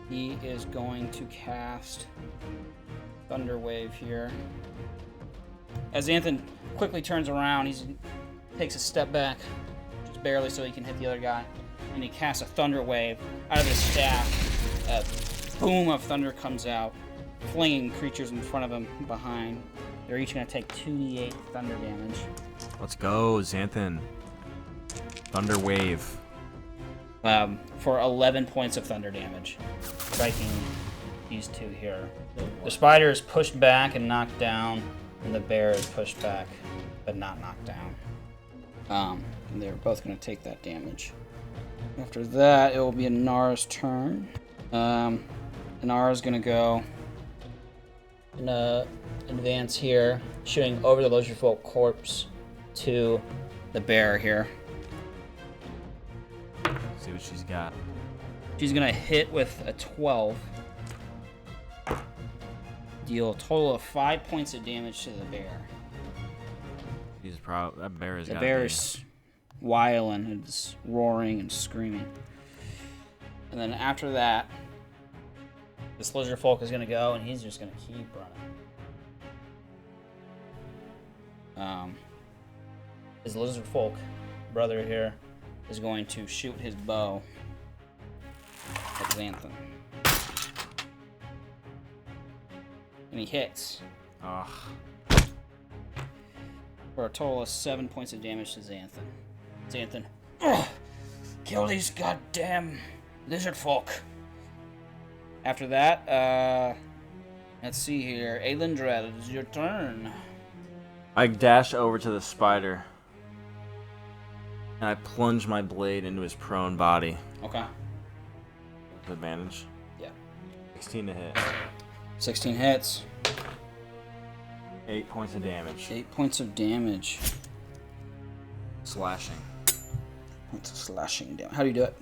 Speaker 2: He is going to cast Thunder Wave here. As Xanthan quickly turns around, he takes a step back, just barely so he can hit the other guy, and he casts a Thunder Wave out of his staff. A boom of thunder comes out, flinging creatures in front of him behind. They're each going to take 2d8 thunder damage.
Speaker 1: Let's go, Xanthan. Thunder Wave.
Speaker 2: For 11 points of thunder damage, striking these two here. The spider is pushed back and knocked down, and the bear is pushed back but not knocked down. And they're both going to take that damage. After that, it will be Inara's turn. Inara's going to go and advance here, shooting over the Lizardfolk corpse to the bear here.
Speaker 1: See what she's got.
Speaker 2: She's gonna hit with a 12. Deal a total of 5 points of damage to the bear.
Speaker 1: He's probably that bear is.
Speaker 2: The bear's wailing and it's roaring and screaming. And then after that, this lizard folk is gonna go and he's just gonna keep running. His lizard folk brother here is going to shoot his bow at Xanthan. And he hits.
Speaker 1: Ugh.
Speaker 2: For a total of 7 points of damage to Xanthan. Xanthan, ugh, kill these goddamn lizard folk. After that, let's see here. Aelindrel, it's your turn.
Speaker 1: I dash over to the spider. And I plunge my blade into his prone body.
Speaker 2: Okay.
Speaker 1: With advantage.
Speaker 2: Yeah.
Speaker 1: 16 to hit.
Speaker 2: 16 hits.
Speaker 1: 8 points of damage.
Speaker 2: 8 points of damage.
Speaker 1: Slashing.
Speaker 2: Points of slashing damage. How do you do it?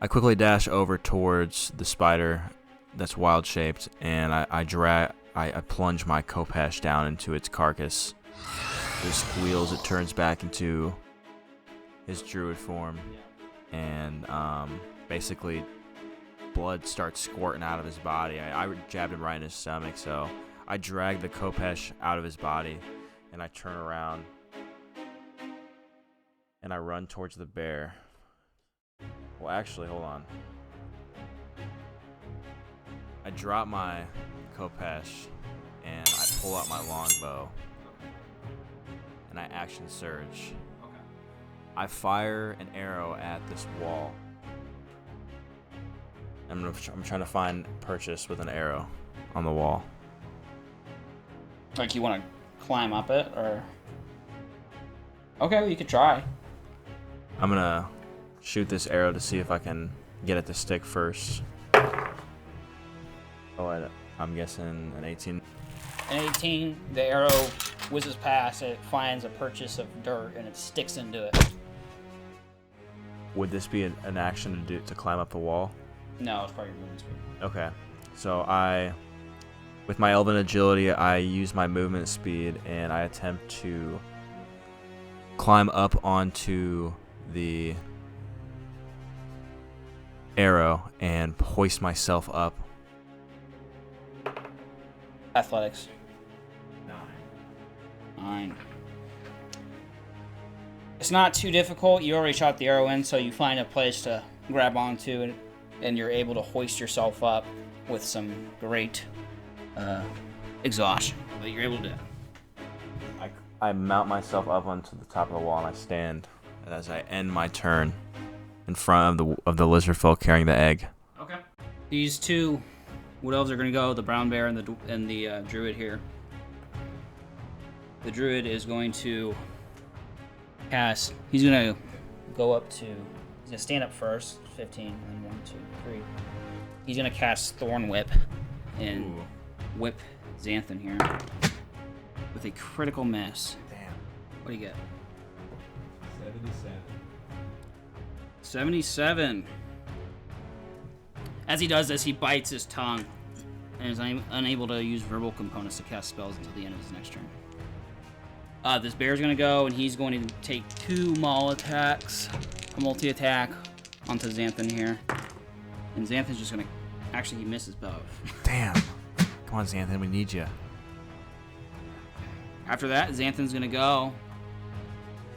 Speaker 1: I quickly dash over towards the spider that's wild shaped, and I plunge my Kopesh down into its carcass. It squeals, it turns back into his druid form, and basically blood starts squirting out of his body. I jabbed him right in his stomach, so I drag the Kopesh out of his body, and I turn around, and I run towards the bear. Well, actually, hold on. I drop my Kopesh, and I pull out my longbow, and I action surge. I fire an arrow at this wall. I'm trying to find purchase with an arrow on the wall.
Speaker 2: Like you want to climb up it, or? Okay, well, you could try.
Speaker 1: I'm gonna shoot this arrow to see if I can get it to stick first. Oh, I'm guessing an 18.
Speaker 2: An 18, the arrow whizzes past, it finds a purchase of dirt, and it sticks into it.
Speaker 1: Would this be an action to climb up the wall?
Speaker 2: No, it's part of your movement speed.
Speaker 1: Okay, so with my elven agility, I use my movement speed, and I attempt to climb up onto the arrow and hoist myself up.
Speaker 2: Athletics. 9. It's not too difficult. You already shot the arrow in, so you find a place to grab onto it, and you're able to hoist yourself up with some great exhaustion. But you're able to.
Speaker 1: I mount myself up onto the top of the wall, and I stand as I end my turn in front of the lizard folk carrying the egg.
Speaker 2: Okay. These two wood elves are going to go. The brown bear and the druid here. The druid is going to cast. He's going to go up to. He's going to stand up first. 15, and then 1, 2, 3. He's going to cast Thorn Whip and whip Xanthan here with a critical miss.
Speaker 1: Damn.
Speaker 2: What do you get?
Speaker 3: 77.
Speaker 2: 77. As he does this, he bites his tongue and is unable to use verbal components to cast spells until the end of his next turn. This bear's going to go, and he's going to take 2 maul attacks, a multi-attack onto Xanthan here. And Xanthan's just going to... Actually, he misses both.
Speaker 1: Damn. Come on, Xanthan, we need you.
Speaker 2: After that, Xanthan's going to go.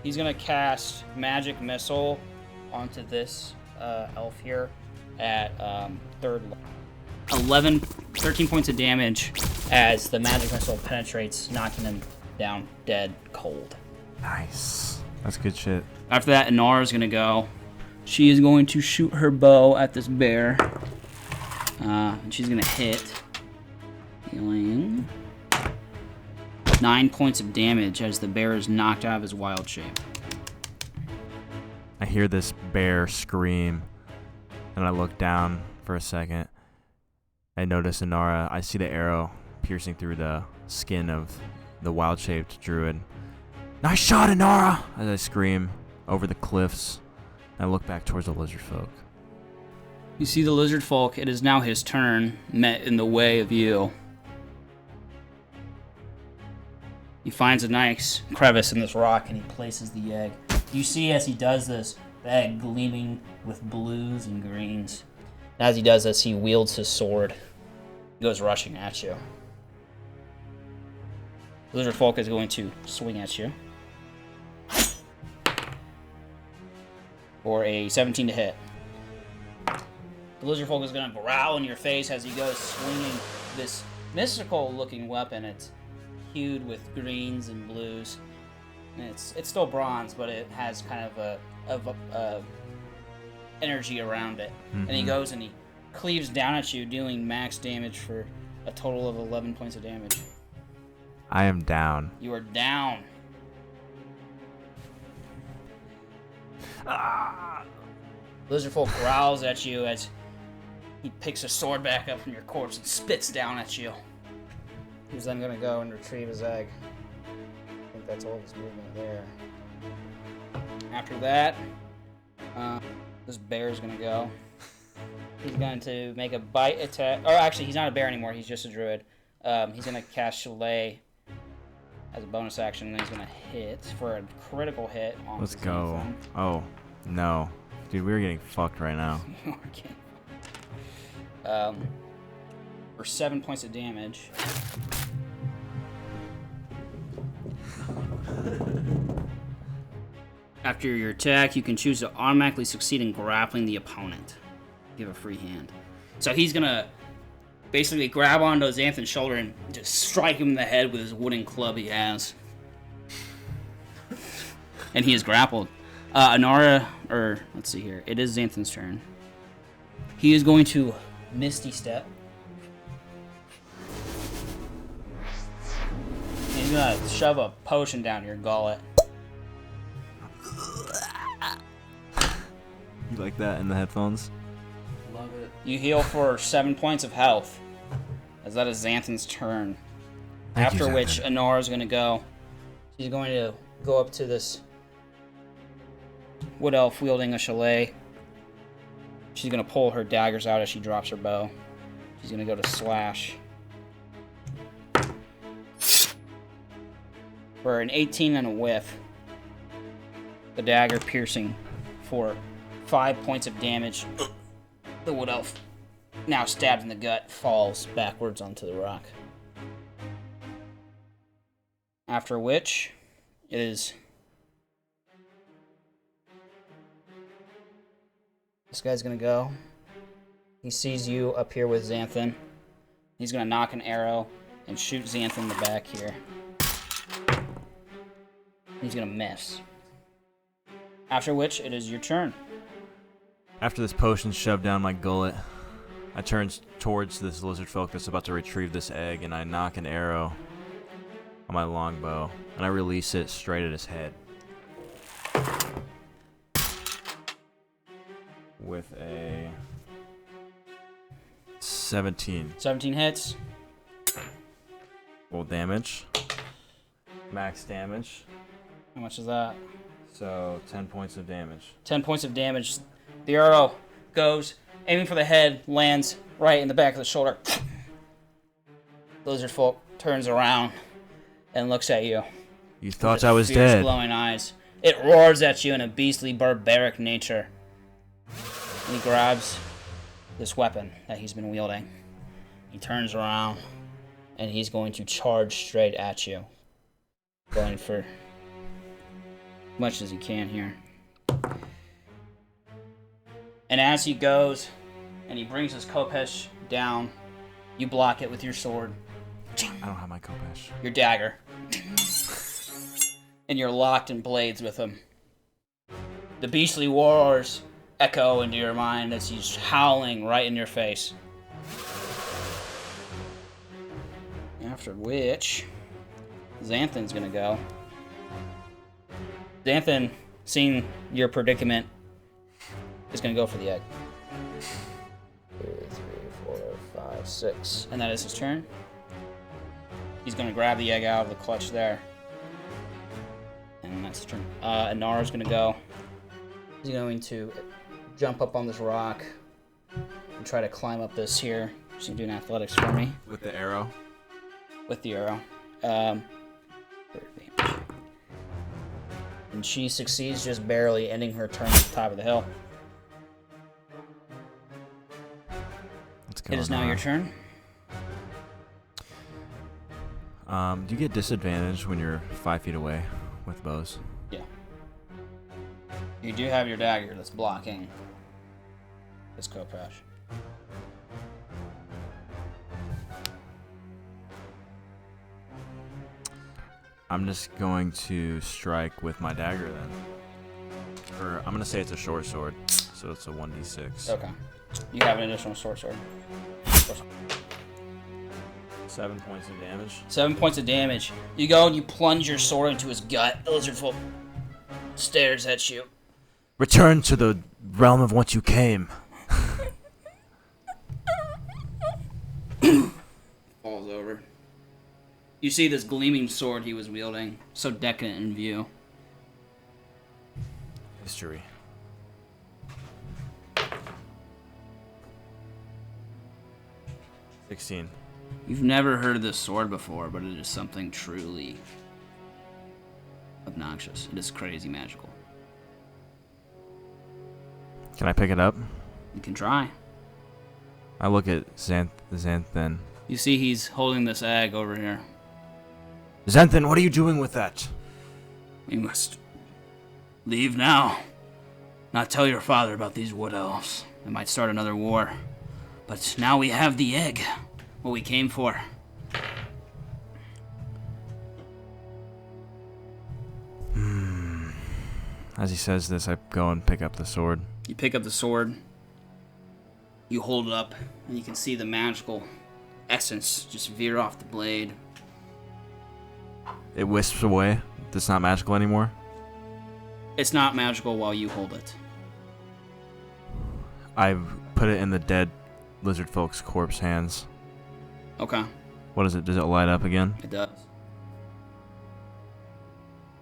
Speaker 2: He's going to cast Magic Missile onto this elf here at 3rd level. 13 points of damage as the Magic Missile penetrates, knocking him down dead cold.
Speaker 1: Nice. That's good shit.
Speaker 2: After that, Inara's going to go. She is going to shoot her bow at this bear. And she's going to hit. Healing 9 points of damage as the bear is knocked out of his wild shape.
Speaker 1: I hear this bear scream, and I look down for a second. I notice Inara. I see the arrow piercing through the skin of the wild-shaped druid. Nice shot, Inara! As I scream over the cliffs. I look back towards the lizard folk.
Speaker 2: You see the lizard folk. It is now his turn, met in the way of you. He finds a nice crevice in this rock and he places the egg. You see as he does this, the egg gleaming with blues and greens. And as he does this, he wields his sword. He goes rushing at you. The lizard folk is going to swing at you. For a 17 to hit. The lizard folk is going to growl in your face as he goes swinging this mystical-looking weapon. It's hued with greens and blues. And it's still bronze, but it has kind of a energy around it. Mm-hmm. And he goes and he cleaves down at you, dealing max damage for a total of 11 points of damage.
Speaker 1: I am down.
Speaker 2: You are down.
Speaker 1: Ah!
Speaker 2: Lizard folk growls at you as he picks a sword back up from your corpse and spits down at you. He's then going to go and retrieve his egg. I think that's all of his movement there. After that, this bear's going to go. He's going to make a bite attack. Or actually, he's not a bear anymore. He's just a druid. He's going to cast Chalet as a bonus action, and then he's going to hit for a critical hit on
Speaker 1: Let's go. Oh, no. Dude, we're getting fucked right now.
Speaker 2: For 7 points of damage. After your attack, you can choose to automatically succeed in grappling the opponent. Give a free hand. So he's gonna basically grab onto Xanthon's shoulder and just strike him in the head with his wooden club he has. And he is grappled. Anara, or let's see here. It is Xanthon's turn. He is going to Misty Step. He's gonna shove a potion down your gullet.
Speaker 1: You like that in the headphones?
Speaker 2: Love it. You heal for 7 points of health, as that is Xanthon's turn. After which, Anara's gonna go. She's going to go up to this wood elf wielding a Chalet. She's gonna pull her daggers out as she drops her bow. She's gonna go to slash. For an 18 and a whiff. The dagger piercing for 5 points of damage. The wood elf, now stabbed in the gut, falls backwards onto the rock. After which, it is this guy's gonna go. He sees you up here with Xanthon. He's gonna knock an arrow and shoot Xanthon in the back here. He's gonna miss. After which, it is your turn.
Speaker 1: After this potion's shoved down my gullet, I turn towards this lizard folk that's about to retrieve this egg, and I knock an arrow on my longbow, and I release it straight at his head. With a 17.
Speaker 2: 17 hits.
Speaker 1: Full damage. Max damage.
Speaker 2: How much is that?
Speaker 1: So, 10 points of damage.
Speaker 2: 10 points of damage. The arrow goes, aiming for the head, lands right in the back of the shoulder. The lizard folk turns around and looks at you.
Speaker 1: You thought I was dead.
Speaker 2: Glowing eyes. It roars at you in a beastly, barbaric nature. And he grabs this weapon that he's been wielding. He turns around, and he's going to charge straight at you. Going for much as he can here. And as he goes, and he brings his Kopesh down, you block it with your sword.
Speaker 1: I don't have my Kopesh.
Speaker 2: Your dagger. And you're locked in blades with him. The beastly roars echo into your mind as he's howling right in your face. After which, Xanthon's gonna go. Xanthon, seeing your predicament, is gonna go for the egg. 2, 3, 4, 5, 6. And that is his turn. He's gonna grab the egg out of the clutch there. And that's his turn. Anara's gonna go. He's going to jump up on this rock and try to climb up this here. She's gonna do an athletics for me
Speaker 1: With the arrow.
Speaker 2: with the arrow. And she succeeds just barely, ending her turn at the top of the hill. It is now your turn.
Speaker 1: Do you get disadvantage when you're 5 feet away with bows?
Speaker 2: Yeah. You do have your dagger that's blocking this Kopash.
Speaker 1: I'm just going to strike with my dagger then. Or I'm going to say it's a short sword, so it's a 1d6.
Speaker 2: Okay. You have an additional sword.
Speaker 1: 7 points of damage.
Speaker 2: 7 points of damage. You go and you plunge your sword into his gut. The lizard folk stares at you.
Speaker 1: Return to the realm of whence you came.
Speaker 2: Falls over. You see this gleaming sword he was wielding, so decadent in view.
Speaker 1: History. $16.
Speaker 2: You've never heard of this sword before, but it is something truly obnoxious. It is crazy magical.
Speaker 1: Can I pick it up?
Speaker 2: You can try.
Speaker 1: I look at Xanthan.
Speaker 2: You see he's holding this egg over here.
Speaker 1: Xanthan, what are you doing with that?
Speaker 2: We must leave now. Not tell your father about these wood elves. It might start another war. But now we have the egg. What we came for.
Speaker 1: As he says this, I go and pick up the sword.
Speaker 2: You pick up the sword. You hold it up, and you can see the magical essence just veer off the blade.
Speaker 1: It wisps away. It's not magical anymore.
Speaker 2: It's not magical while you hold it.
Speaker 1: I put it in the dead lizard folk's corpse hands.
Speaker 2: Okay.
Speaker 1: What is it? Does it light up again?
Speaker 2: It does.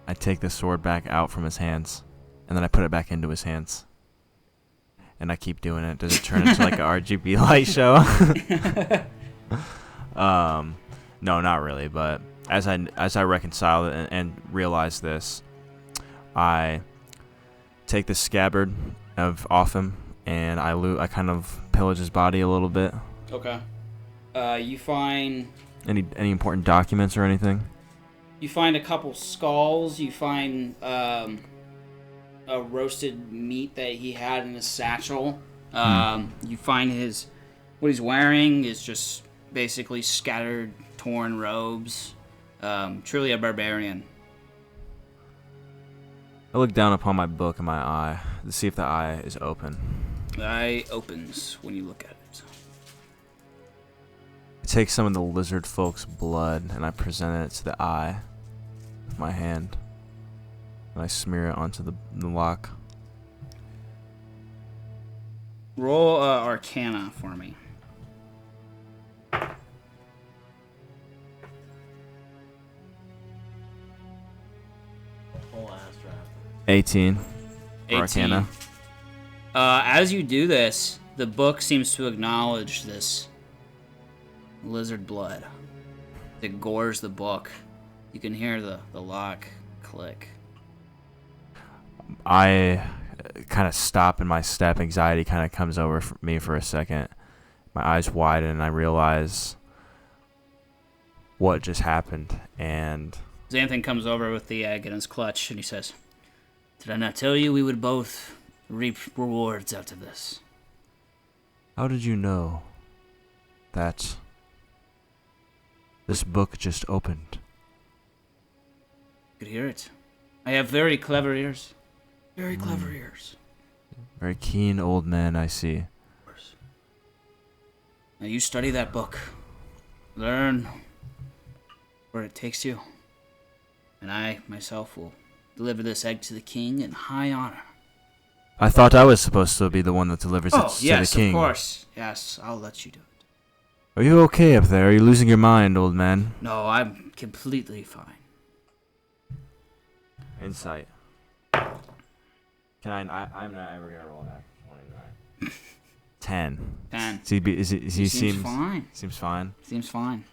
Speaker 1: I take the sword back out from his hands, and then I put it back into his hands. And I keep doing it. Does it turn into like a RGB light show? No, not really. But as I reconcile it and realize this, I take the scabbard off him, and I kind of pillage his body a little bit.
Speaker 2: Okay. You find
Speaker 1: Any important documents or anything?
Speaker 2: You find a couple skulls. You find a roasted meat that he had in his satchel. You find what he's wearing is just basically scattered, torn robes. Truly a barbarian.
Speaker 1: I look down upon my book in my eye to see if the eye is open.
Speaker 2: The eye opens when you look at it.
Speaker 1: I take some of the lizard folk's blood and I present it to the eye with my hand. And I smear it onto the lock.
Speaker 2: Roll Arcana for me.
Speaker 3: Whole ass draft.
Speaker 1: 18. For
Speaker 2: 18.
Speaker 1: Arcana.
Speaker 2: As you do this, the book seems to acknowledge this lizard blood. It gores the book. You can hear the lock click.
Speaker 1: I kind of stop in my step. Anxiety kind of comes over me for a second. My eyes widen and I realize what just happened. And
Speaker 2: Xanthan comes over with the egg in his clutch and he says, "Did I not tell you we would both reap rewards out of this?"
Speaker 1: how did you know that this book just opened?
Speaker 2: You could hear it. I have very clever ears. Very clever ears.
Speaker 1: Very keen old man, I see.
Speaker 2: Now you study that book. Learn where it takes you. And I, myself, will deliver this egg to the king in high honor.
Speaker 1: I thought I was supposed to be the one that delivers it to
Speaker 2: yes,
Speaker 1: the king.
Speaker 2: of course. Yes, I'll let you do it.
Speaker 1: Are you okay up there? Are you losing your mind, old man?
Speaker 2: No, I'm completely fine.
Speaker 1: 10.
Speaker 2: 10.
Speaker 1: He
Speaker 2: seems fine.
Speaker 1: Seems fine.
Speaker 2: Seems fine.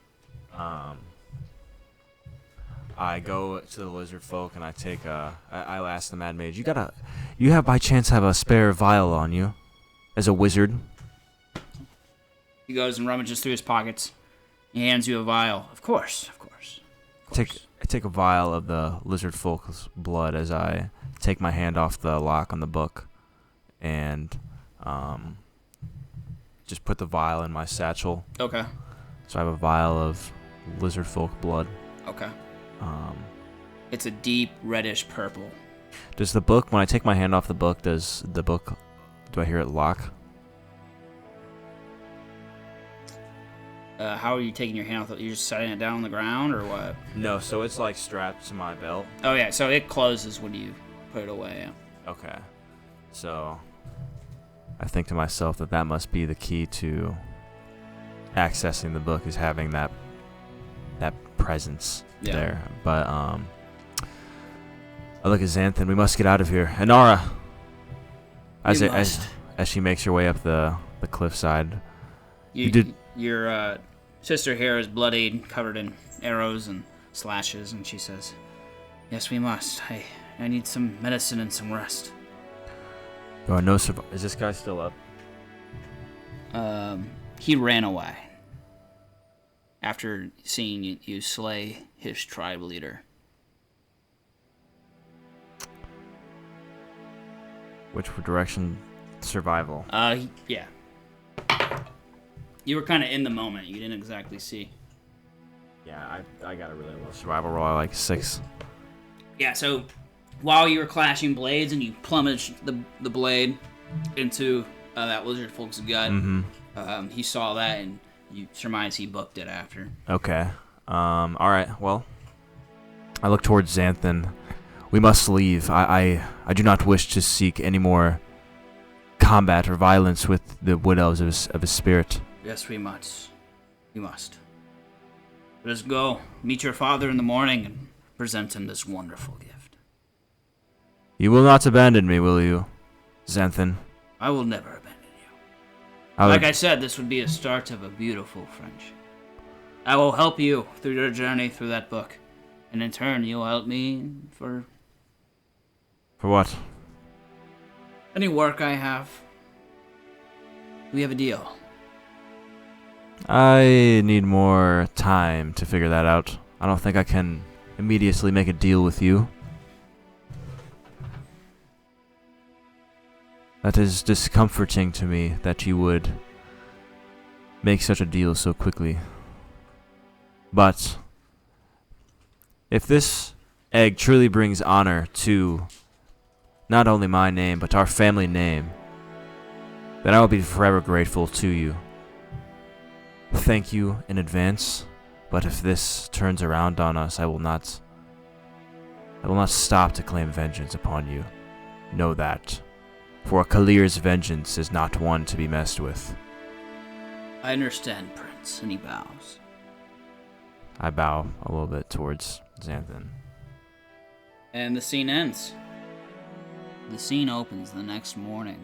Speaker 1: I go to the lizard folk and I ask the mad mage, you have by chance have a spare vial on you, as a wizard?
Speaker 2: He goes and rummages through his pockets. He hands you a vial. Of course.
Speaker 1: I take a vial of the lizard folk's blood as I take my hand off the lock on the book, and just put the vial in my satchel.
Speaker 2: Okay.
Speaker 1: So I have a vial of lizard folk blood.
Speaker 2: Okay. It's a deep reddish purple.
Speaker 1: Does the book, when I take my hand off the book, do I hear it lock?
Speaker 2: How are you taking your hand off? You're just setting it down on the ground, or what?
Speaker 1: No, so it's like strapped to my belt.
Speaker 2: Oh yeah, so it closes when you put it away. Yeah.
Speaker 1: Okay. So I think to myself that must be the key to accessing the book, is having that presence there. But I look at Xanthan. We must get out of here. Inara, as she makes her way up the cliffside.
Speaker 2: Your sister here is bloodied, covered in arrows and slashes, and she says, "Yes, we must. I need some medicine and some rest."
Speaker 1: There are no survivors. Is this guy still up?
Speaker 2: He ran away after seeing you slay his tribe leader.
Speaker 1: Which direction? Survival.
Speaker 2: Yeah. You were kind of in the moment. You didn't exactly see.
Speaker 1: Yeah, I got a really low survival roll. I like 6.
Speaker 2: Yeah, so while you were clashing blades and you plumaged the blade into that lizard folk's gut, he saw that and you surmise he booked it after.
Speaker 1: Okay. All right. Well, I look towards Xanthan. We must leave. I do not wish to seek any more combat or violence with the wood elves of his spirit.
Speaker 2: Yes, we must. We must. Let us go. Meet your father in the morning and present him this wonderful gift.
Speaker 1: You will not abandon me, will you, Xanthan?
Speaker 2: I will never abandon you. Like I said, this would be a start of a beautiful friendship. I will help you through your journey through that book. And in turn, you'll help me for...
Speaker 1: For what?
Speaker 2: Any work I have. We have a deal.
Speaker 1: I need more time to figure that out. I don't think I can immediately make a deal with you. That is discomforting to me that you would make such a deal so quickly. But if this egg truly brings honor to not only my name, but our family name, then I will be forever grateful to you. Thank you in advance, but if this turns around on us, I will not stop to claim vengeance upon you. Know that, for a Kalir's vengeance is not one to be messed with.
Speaker 2: I understand, Prince, and he bows.
Speaker 1: I bow a little bit towards Xanthan.
Speaker 2: And the scene ends. The scene opens the next morning.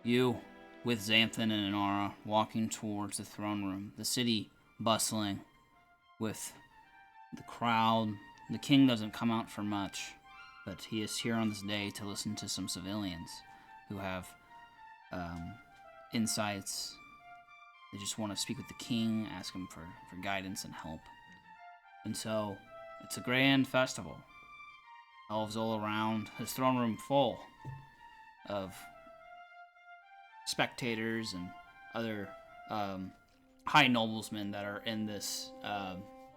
Speaker 2: You, with Xanthan and Inara, walking towards the throne room, the city bustling with the crowd. The king doesn't come out for much, but he is here on this day to listen to some civilians who have insights. They just want to speak with the king, ask him for guidance and help. And so, it's a grand festival. Elves all around, his throne room full of spectators and other high noblesmen that are in this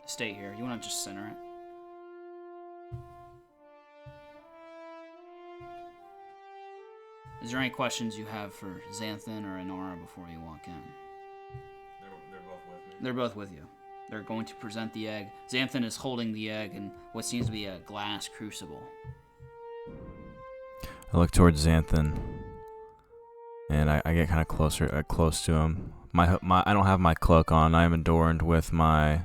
Speaker 2: state here. You want to just center it? Is there any questions you have for Xanthan or Inara before you walk in?
Speaker 3: They're both with me.
Speaker 2: They're both with you. They're going to present the egg. Xanthan is holding the egg in what seems to be a glass crucible.
Speaker 1: I look towards Xanthan, and I get kind of close to him. I don't have my cloak on. I am adorned with my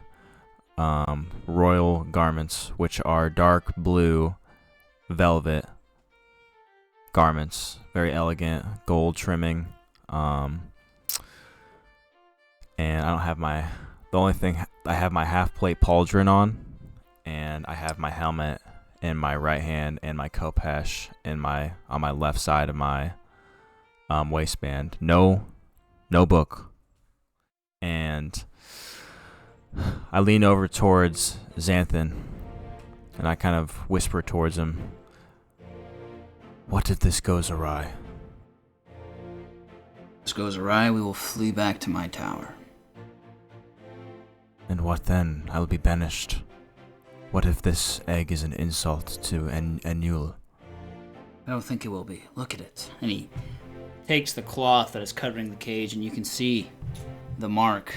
Speaker 1: royal garments, which are dark blue velvet garments, very elegant, gold trimming. and I don't have my. The only thing I have my half plate pauldron on, and I have my helmet in my right hand and my khopesh on my left side of my waistband. No book, and I lean over towards Xanthan, and I kind of whisper towards him. What if this goes awry?
Speaker 2: If this goes awry, we will flee back to my tower.
Speaker 1: And what then? I will be banished. What if this egg is an insult to Enul?
Speaker 2: I don't think it will be. Look at it. And he takes the cloth that is covering the cage, and you can see the mark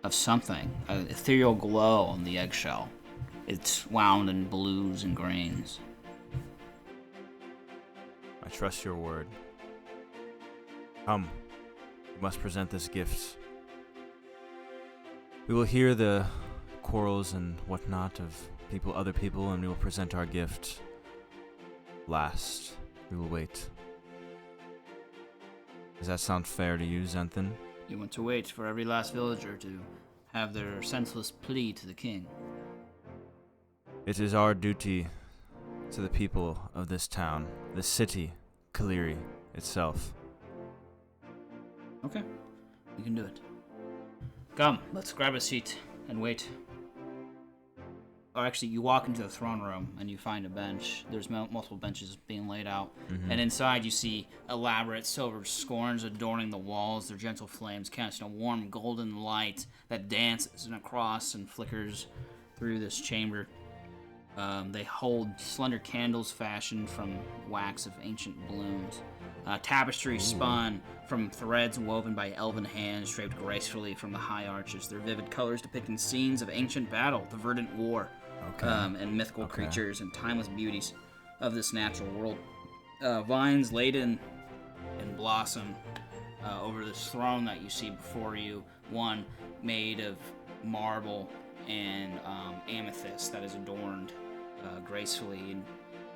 Speaker 2: of something, an ethereal glow on the eggshell. It's wound in blues and greens.
Speaker 1: I trust your word. Come, you must present this gift. We will hear the quarrels and whatnot of other people, and we will present our gift last. We will wait. Does that sound fair to you, Xanthan?
Speaker 2: You want to wait for every last villager to have their senseless plea to the king.
Speaker 1: It is our duty to the people of this town, this city, Kaliri itself.
Speaker 2: Okay, we can do it. Come, let's grab a seat and wait. Or actually, you walk into the throne room and you find a bench. There's multiple benches being laid out. Mm-hmm. And inside you see elaborate silver scorns adorning the walls. Their gentle flames casting a warm golden light that dances across and flickers through this chamber. They hold slender candles fashioned from wax of ancient blooms. Tapestry spun from threads woven by elven hands draped gracefully from the high arches. Their vivid colors depicting scenes of ancient battle, the verdant war, and mythical creatures and timeless beauties of this natural world. Vines laden in blossom over this throne that you see before you, one made of marble and amethyst that is adorned gracefully. And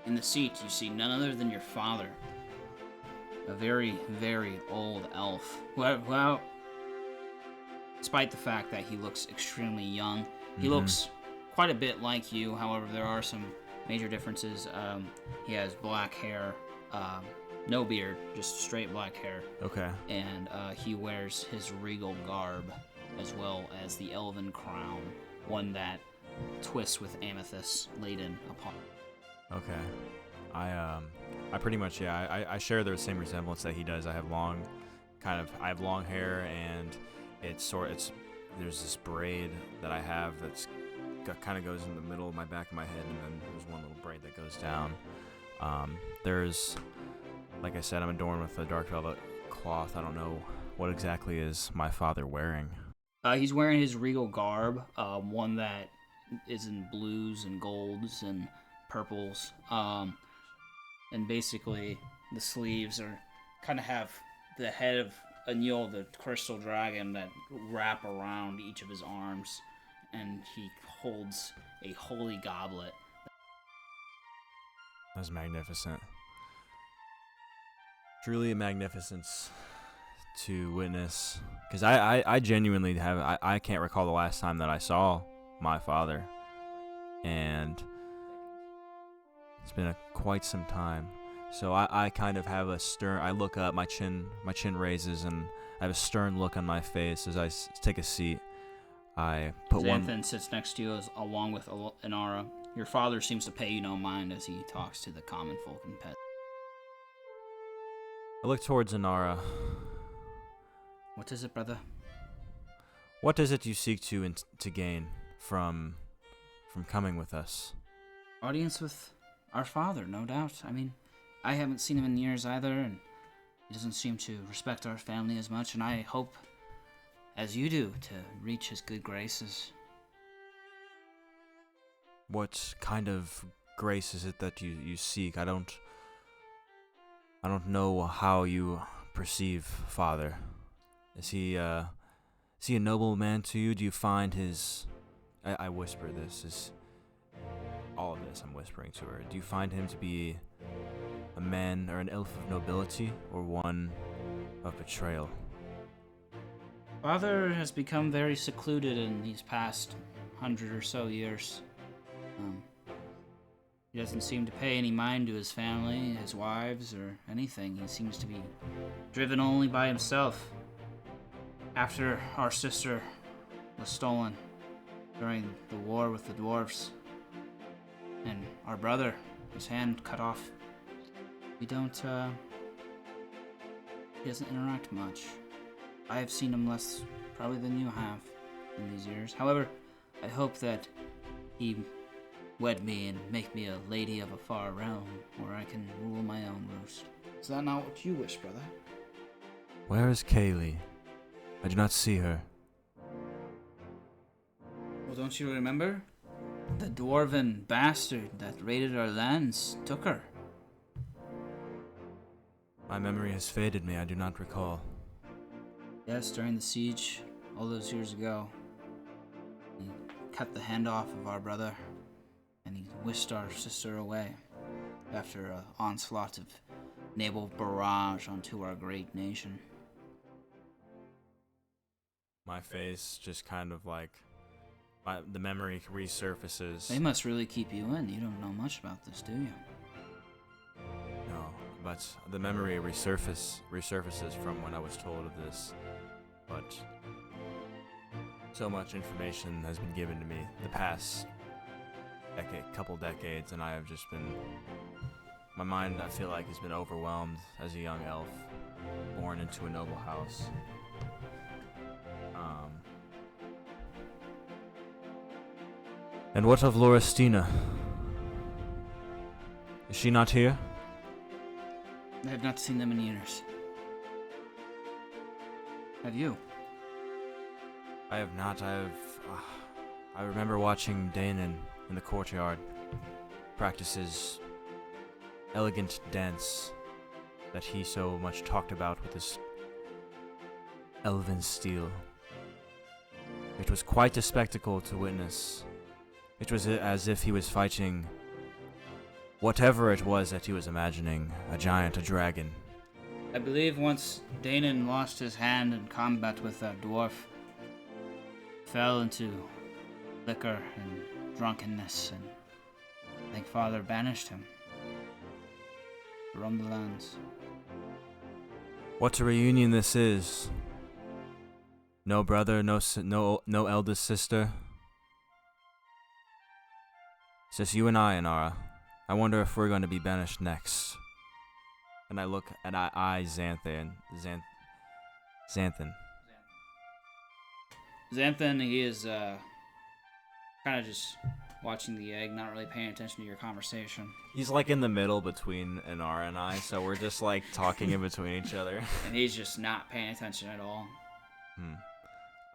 Speaker 2: in the seat, you see none other than your father, a very, very old elf. Well, despite the fact that he looks extremely young, he looks quite a bit like you. However, there are some major differences. He has black hair, no beard, just straight black hair.
Speaker 1: Okay. And
Speaker 2: he wears his regal garb, as well as the elven crown, one that twists with amethyst laden upon.
Speaker 1: Okay. I pretty much, I share the same resemblance that he does. I have long hair, and there's this braid that I have that's kind of goes in the middle of my back of my head, and then there's one little braid that goes down. There's, like I said, I'm adorned with a dark velvet cloth. I don't know what exactly is my father wearing.
Speaker 2: He's wearing his regal garb, one that is in blues and golds and purples. And basically, the sleeves kind of have the head of Enul, the crystal dragon, that wrap around each of his arms, and he holds a holy goblet.
Speaker 1: That's magnificent. Truly a magnificence to witness, because I genuinely I can't recall the last time that I saw my father, and it's been quite some time. So I kind of have a stern. I look up, my chin raises, and I have a stern look on my face as I take a seat. I put
Speaker 2: Xanthan sits next to you along with Inara. Your father seems to pay you no mind as he talks to the common folk and pets.
Speaker 1: I look towards Inara.
Speaker 2: What is it, brother?
Speaker 1: What is it you seek to gain from coming with us?
Speaker 2: Audience with our father, no doubt. I mean, I haven't seen him in years either, and he doesn't seem to respect our family as much, and I hope, as you do, to reach his good graces.
Speaker 1: What kind of grace is it that you seek? I don't know how you perceive father. Is he a noble man to you? Do you find his... I whisper this. All of this I'm whispering to her. Do you find him to be a man or an elf of nobility, or one of betrayal?
Speaker 2: Father has become very secluded in these past 100 or so years. He doesn't seem to pay any mind to his family, his wives, or anything. He seems to be driven only by himself. After our sister was stolen during the war with the dwarves, and our brother, his hand cut off, he doesn't interact much. I have seen him less probably than you have in these years. However, I hope that he wed me and make me a lady of a far realm, where I can rule my own roost. Is that not what you wish, brother?
Speaker 1: Where is Kaylee? I do not see her.
Speaker 2: Well, don't you remember? The dwarven bastard that raided our lands took her.
Speaker 1: My memory has faded me, I do not recall.
Speaker 2: Yes, during the siege, all those years ago, he cut the hand off of our brother, and he whisked our sister away after an onslaught of naval barrage onto our great nation.
Speaker 1: My face just kind of like, the memory resurfaces.
Speaker 2: They must really keep you in. You don't know much about this, do you?
Speaker 1: No, but the memory resurfaces from when I was told of this. But so much information has been given to me the past couple decades, and I have just been, my mind, I feel like, has been overwhelmed as a young elf, born into a noble house. And what of Lauristina? Is she not here?
Speaker 2: I have not seen them in years. Have you?
Speaker 1: I have not. I remember watching Danon in the courtyard practice his elegant dance that he so much talked about with his elven steel. It was quite a spectacle to witness. It was as if he was fighting whatever it was that he was imagining, a giant, a dragon.
Speaker 2: I believe once Danon lost his hand in combat with that dwarf, fell into liquor and drunkenness, and I think Father banished him from the lands.
Speaker 1: What a reunion this is. No brother, no eldest sister. It's just you and I, Inara. I wonder if we're going to be banished next. And I look at Xanthan.
Speaker 2: Xanthan, he is kind of just watching the egg, not really paying attention to your conversation.
Speaker 1: He's like in the middle between Inara and I, so we're just like talking in between each other.
Speaker 2: And he's just not paying attention at all.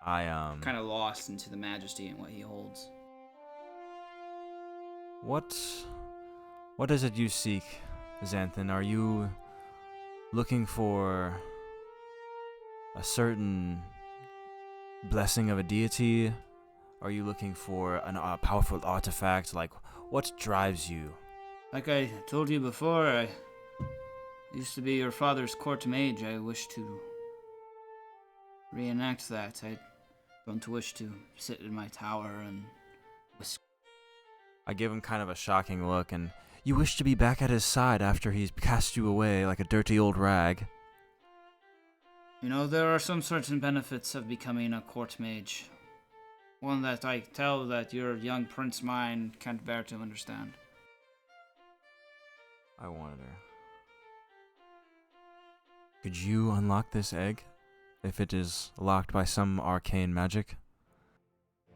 Speaker 2: Kind of lost into the majesty and what he holds.
Speaker 1: What is it you seek, Xanthan? Are you looking for a certain blessing of a deity? Are you looking for a powerful artifact? Like, what drives you?
Speaker 2: Like I told you before, I used to be your father's court mage. I wish to reenact that. I don't wish to sit in my tower and whisper.
Speaker 1: I give him kind of a shocking look, and you wish to be back at his side after he's cast you away like a dirty old rag.
Speaker 2: You know, there are some certain benefits of becoming a court mage. One that I tell that your young prince mind can't bear to understand.
Speaker 1: I wanted her. Could you unlock this egg, if it is locked by some arcane magic?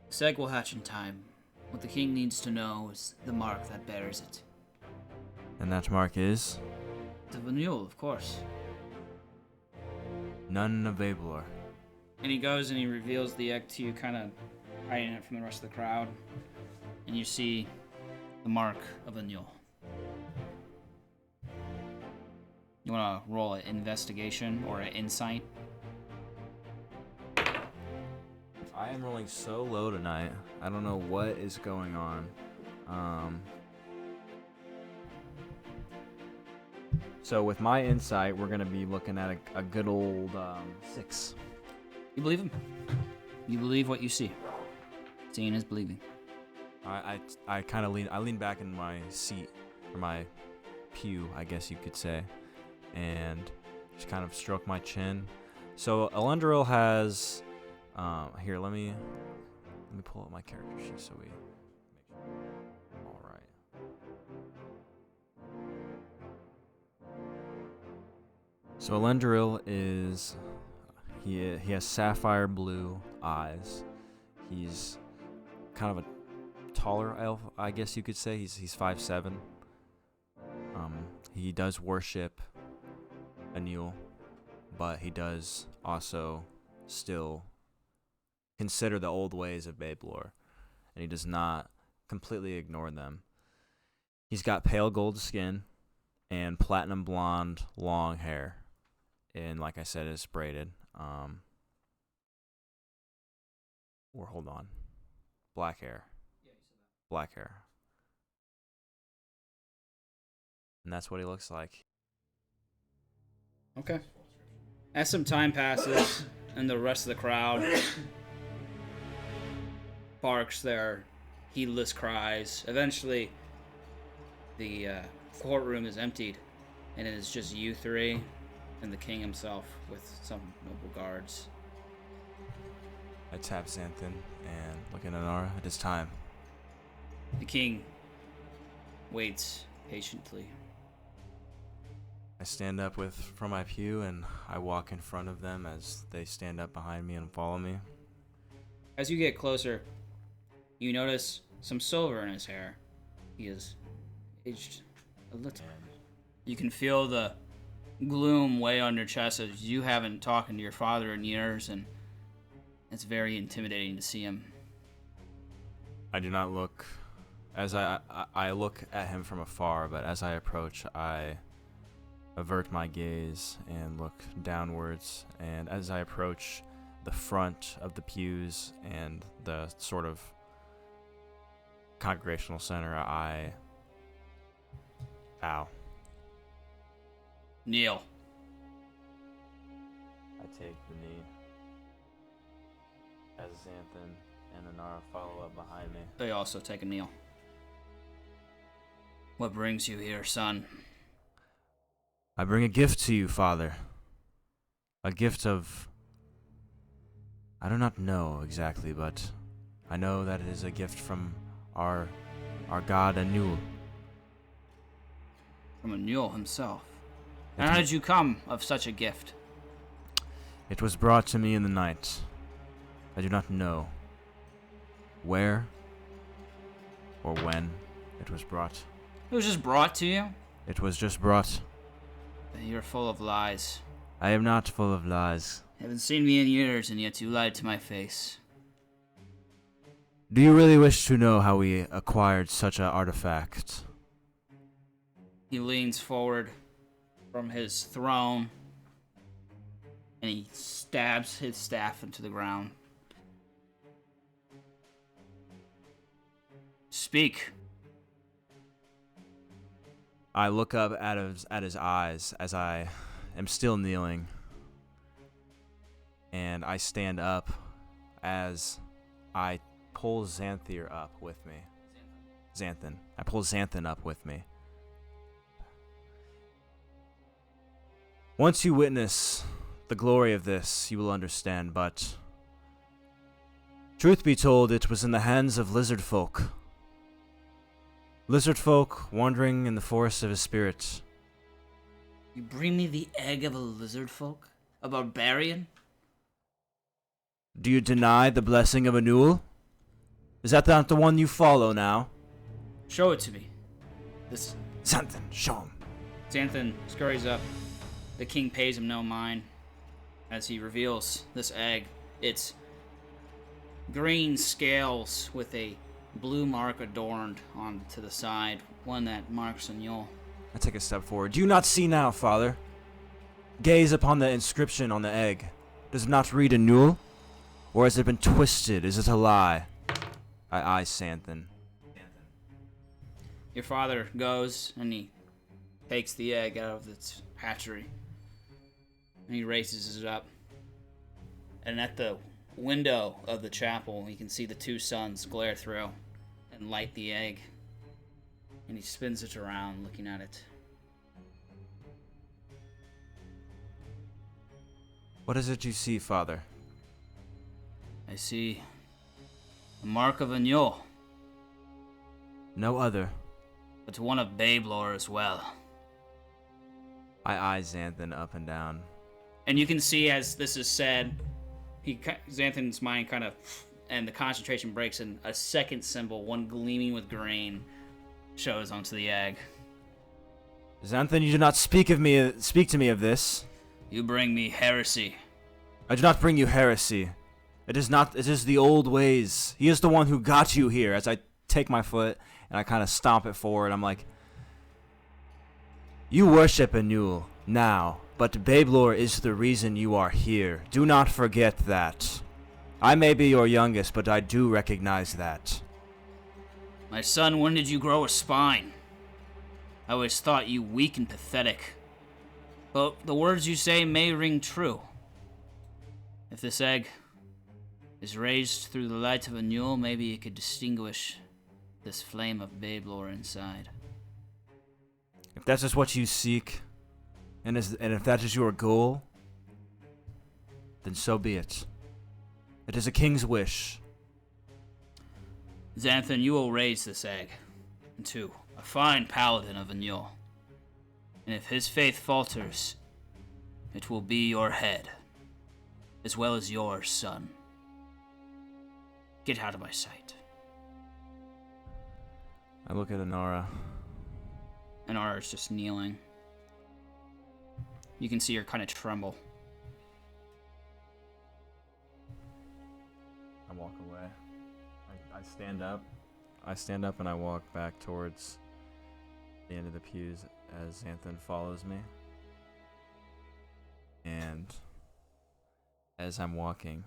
Speaker 2: This egg will hatch in time. What the king needs to know is the mark that bears it.
Speaker 1: And that mark is?
Speaker 2: The Vanule, of course.
Speaker 1: None of Abelor.
Speaker 2: And he goes and he reveals the egg to you, kind of hiding it from the rest of the crowd. And you see the mark of a mule. You want to roll an investigation or an insight?
Speaker 1: I am rolling so low tonight. I don't know what is going on. So with my insight, we're going to be looking at a good old 6.
Speaker 2: You believe him. You believe what you see. Seeing is believing.
Speaker 1: I kind of lean back in my seat, or my pew, I guess you could say, and just kind of stroke my chin. So Aelindrel has, here, let me pull up my character sheet so we make sure. All right. So Aelindrel is, he has sapphire blue eyes. He's kind of a taller elf, I guess you could say. He's 5'7". He does worship Aenul, but he does also still consider the old ways of Babelor, and he does not completely ignore them. He's got pale gold skin and platinum blonde long hair, and like I said, it's braided. Or hold on, black hair. Yeah, you said that. Black hair. And that's what he looks like.
Speaker 2: Okay. As some time passes and the rest of the crowd barks their heedless cries, eventually the courtroom is emptied and it is just you three and the king himself with some noble guards.
Speaker 1: I tap Xanthan and look at Inara. It is time.
Speaker 2: The king waits patiently.
Speaker 1: I stand up from my pew and I walk in front of them as they stand up behind me and follow me.
Speaker 2: As you get closer, you notice some silver in his hair. He is aged a little. You can feel the gloom weigh on your chest as you haven't talked to your father in years, and it's very intimidating to see him.
Speaker 1: I do not look, as I look at him from afar, but as I approach, I avert my gaze and look downwards, and as I approach the front of the pews and the sort of congregational center, I bow.
Speaker 2: Kneel.
Speaker 1: I take the knee as Xanthan and Inara follow up behind me.
Speaker 2: They also take a kneel. What brings you here, son?
Speaker 1: I bring a gift to you, Father. A gift of... I do not know exactly, but I know that it is a gift from our god Aenul.
Speaker 2: From Aenul himself. And how did you come of such a gift?
Speaker 1: It was brought to me in the night. I do not know where or when it was brought.
Speaker 2: It was just brought to you?
Speaker 1: It was just brought.
Speaker 2: You're full of lies.
Speaker 1: I am not full of lies.
Speaker 2: Haven't seen me in years, and yet you lied to my face.
Speaker 1: Do you really wish to know how we acquired such an artifact?
Speaker 2: He leans forward from his throne, and he stabs his staff into the ground. Speak.
Speaker 1: I look up at his eyes as I am still kneeling, and I stand up as I pull Xanthan up with me. Xanthan. I pull Xanthan up with me. Once you witness the glory of this, you will understand, but truth be told, it was in the hands of lizard folk. Lizard folk wandering in the forest of his spirit.
Speaker 2: You bring me the egg of a lizard folk? A barbarian?
Speaker 1: Do you deny the blessing of Aenul? Is that not the one you follow now?
Speaker 2: Show it to me. This
Speaker 1: Xanthan, show him.
Speaker 2: Xanthan scurries up. The king pays him no mind as he reveals this egg. It's green scales with a blue mark adorned on to the side, one that marks Aenul.
Speaker 1: I take a step forward. Do you not see now, Father? Gaze upon the inscription on the egg. Does it not read Aenul? Or has it been twisted? Is it a lie? I eye Xanthan.
Speaker 2: Your father goes and he takes the egg out of its hatchery. And he raises it up. And at the window of the chapel, you can see the two suns glare through and light the egg. And he spins it around, looking at it.
Speaker 1: What is it you see, Father?
Speaker 2: I see the mark of a mule,
Speaker 1: No other.
Speaker 2: but one of Babelor as well.
Speaker 1: I eye Xanthan up and down.
Speaker 2: And you can see as this is said, Xanthan's mind kind of, and the concentration breaks, and a second symbol, one gleaming with grain, shows onto the egg.
Speaker 1: Xanthan, you do not speak to me of this.
Speaker 2: You bring me heresy.
Speaker 1: I do not bring you heresy. It is the old ways. He is the one who got you here. As I take my foot and I kind of stomp it forward, I'm like, you worship Anul now, but Babelor is the reason you are here. Do not forget that. I may be your youngest, but I do recognize that.
Speaker 2: My son, when did you grow a spine? I always thought you weak and pathetic. But the words you say may ring true. If this egg is raised through the light of a mule, maybe it could distinguish this flame of Babelor inside.
Speaker 1: If that is what you seek, and if that is your goal, then so be it. It is a king's wish.
Speaker 2: Xanthan, you will raise this egg into a fine paladin of Anul. And if his faith falters, it will be your head, as well as yours, son. Get out of my sight.
Speaker 1: I look at Inara.
Speaker 2: Inara is just kneeling. You can see her kind of tremble.
Speaker 1: I walk away. I stand up. I stand up and I walk back towards the end of the pews as Xanthan follows me. And as I'm walking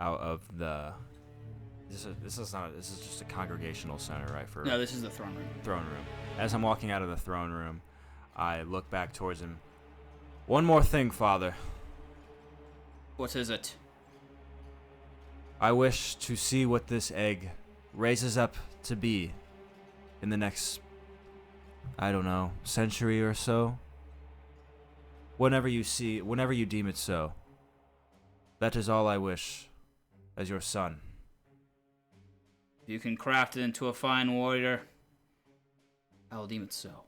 Speaker 1: out of the this is just a congregational center, right? For
Speaker 2: No, this is the throne room.
Speaker 1: Throne room. As I'm walking out of the throne room, I look back towards him. One more thing, Father.
Speaker 2: What is it?
Speaker 1: I wish to see what this egg raises up to be in the next, I don't know, century or so. Whenever you deem it so. That is all I wish as your son.
Speaker 2: You can craft it into a fine warrior. I will deem it so.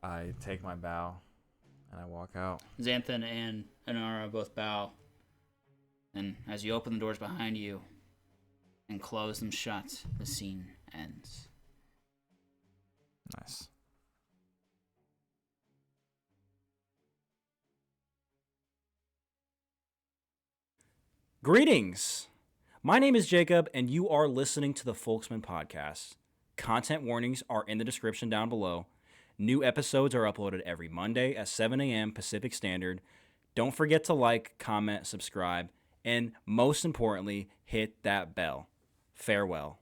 Speaker 1: I take my bow and I walk out.
Speaker 2: Xanthan and Inara both bow. And as you open the doors behind you and close them shut, the scene ends.
Speaker 1: Nice.
Speaker 4: Greetings! My name is Jacob, and you are listening to the Folksmen podcast. Content warnings are in the description down below. New episodes are uploaded every Monday at 7 a.m. Pacific Standard. Don't forget to like, comment, subscribe, and most importantly, hit that bell. Farewell.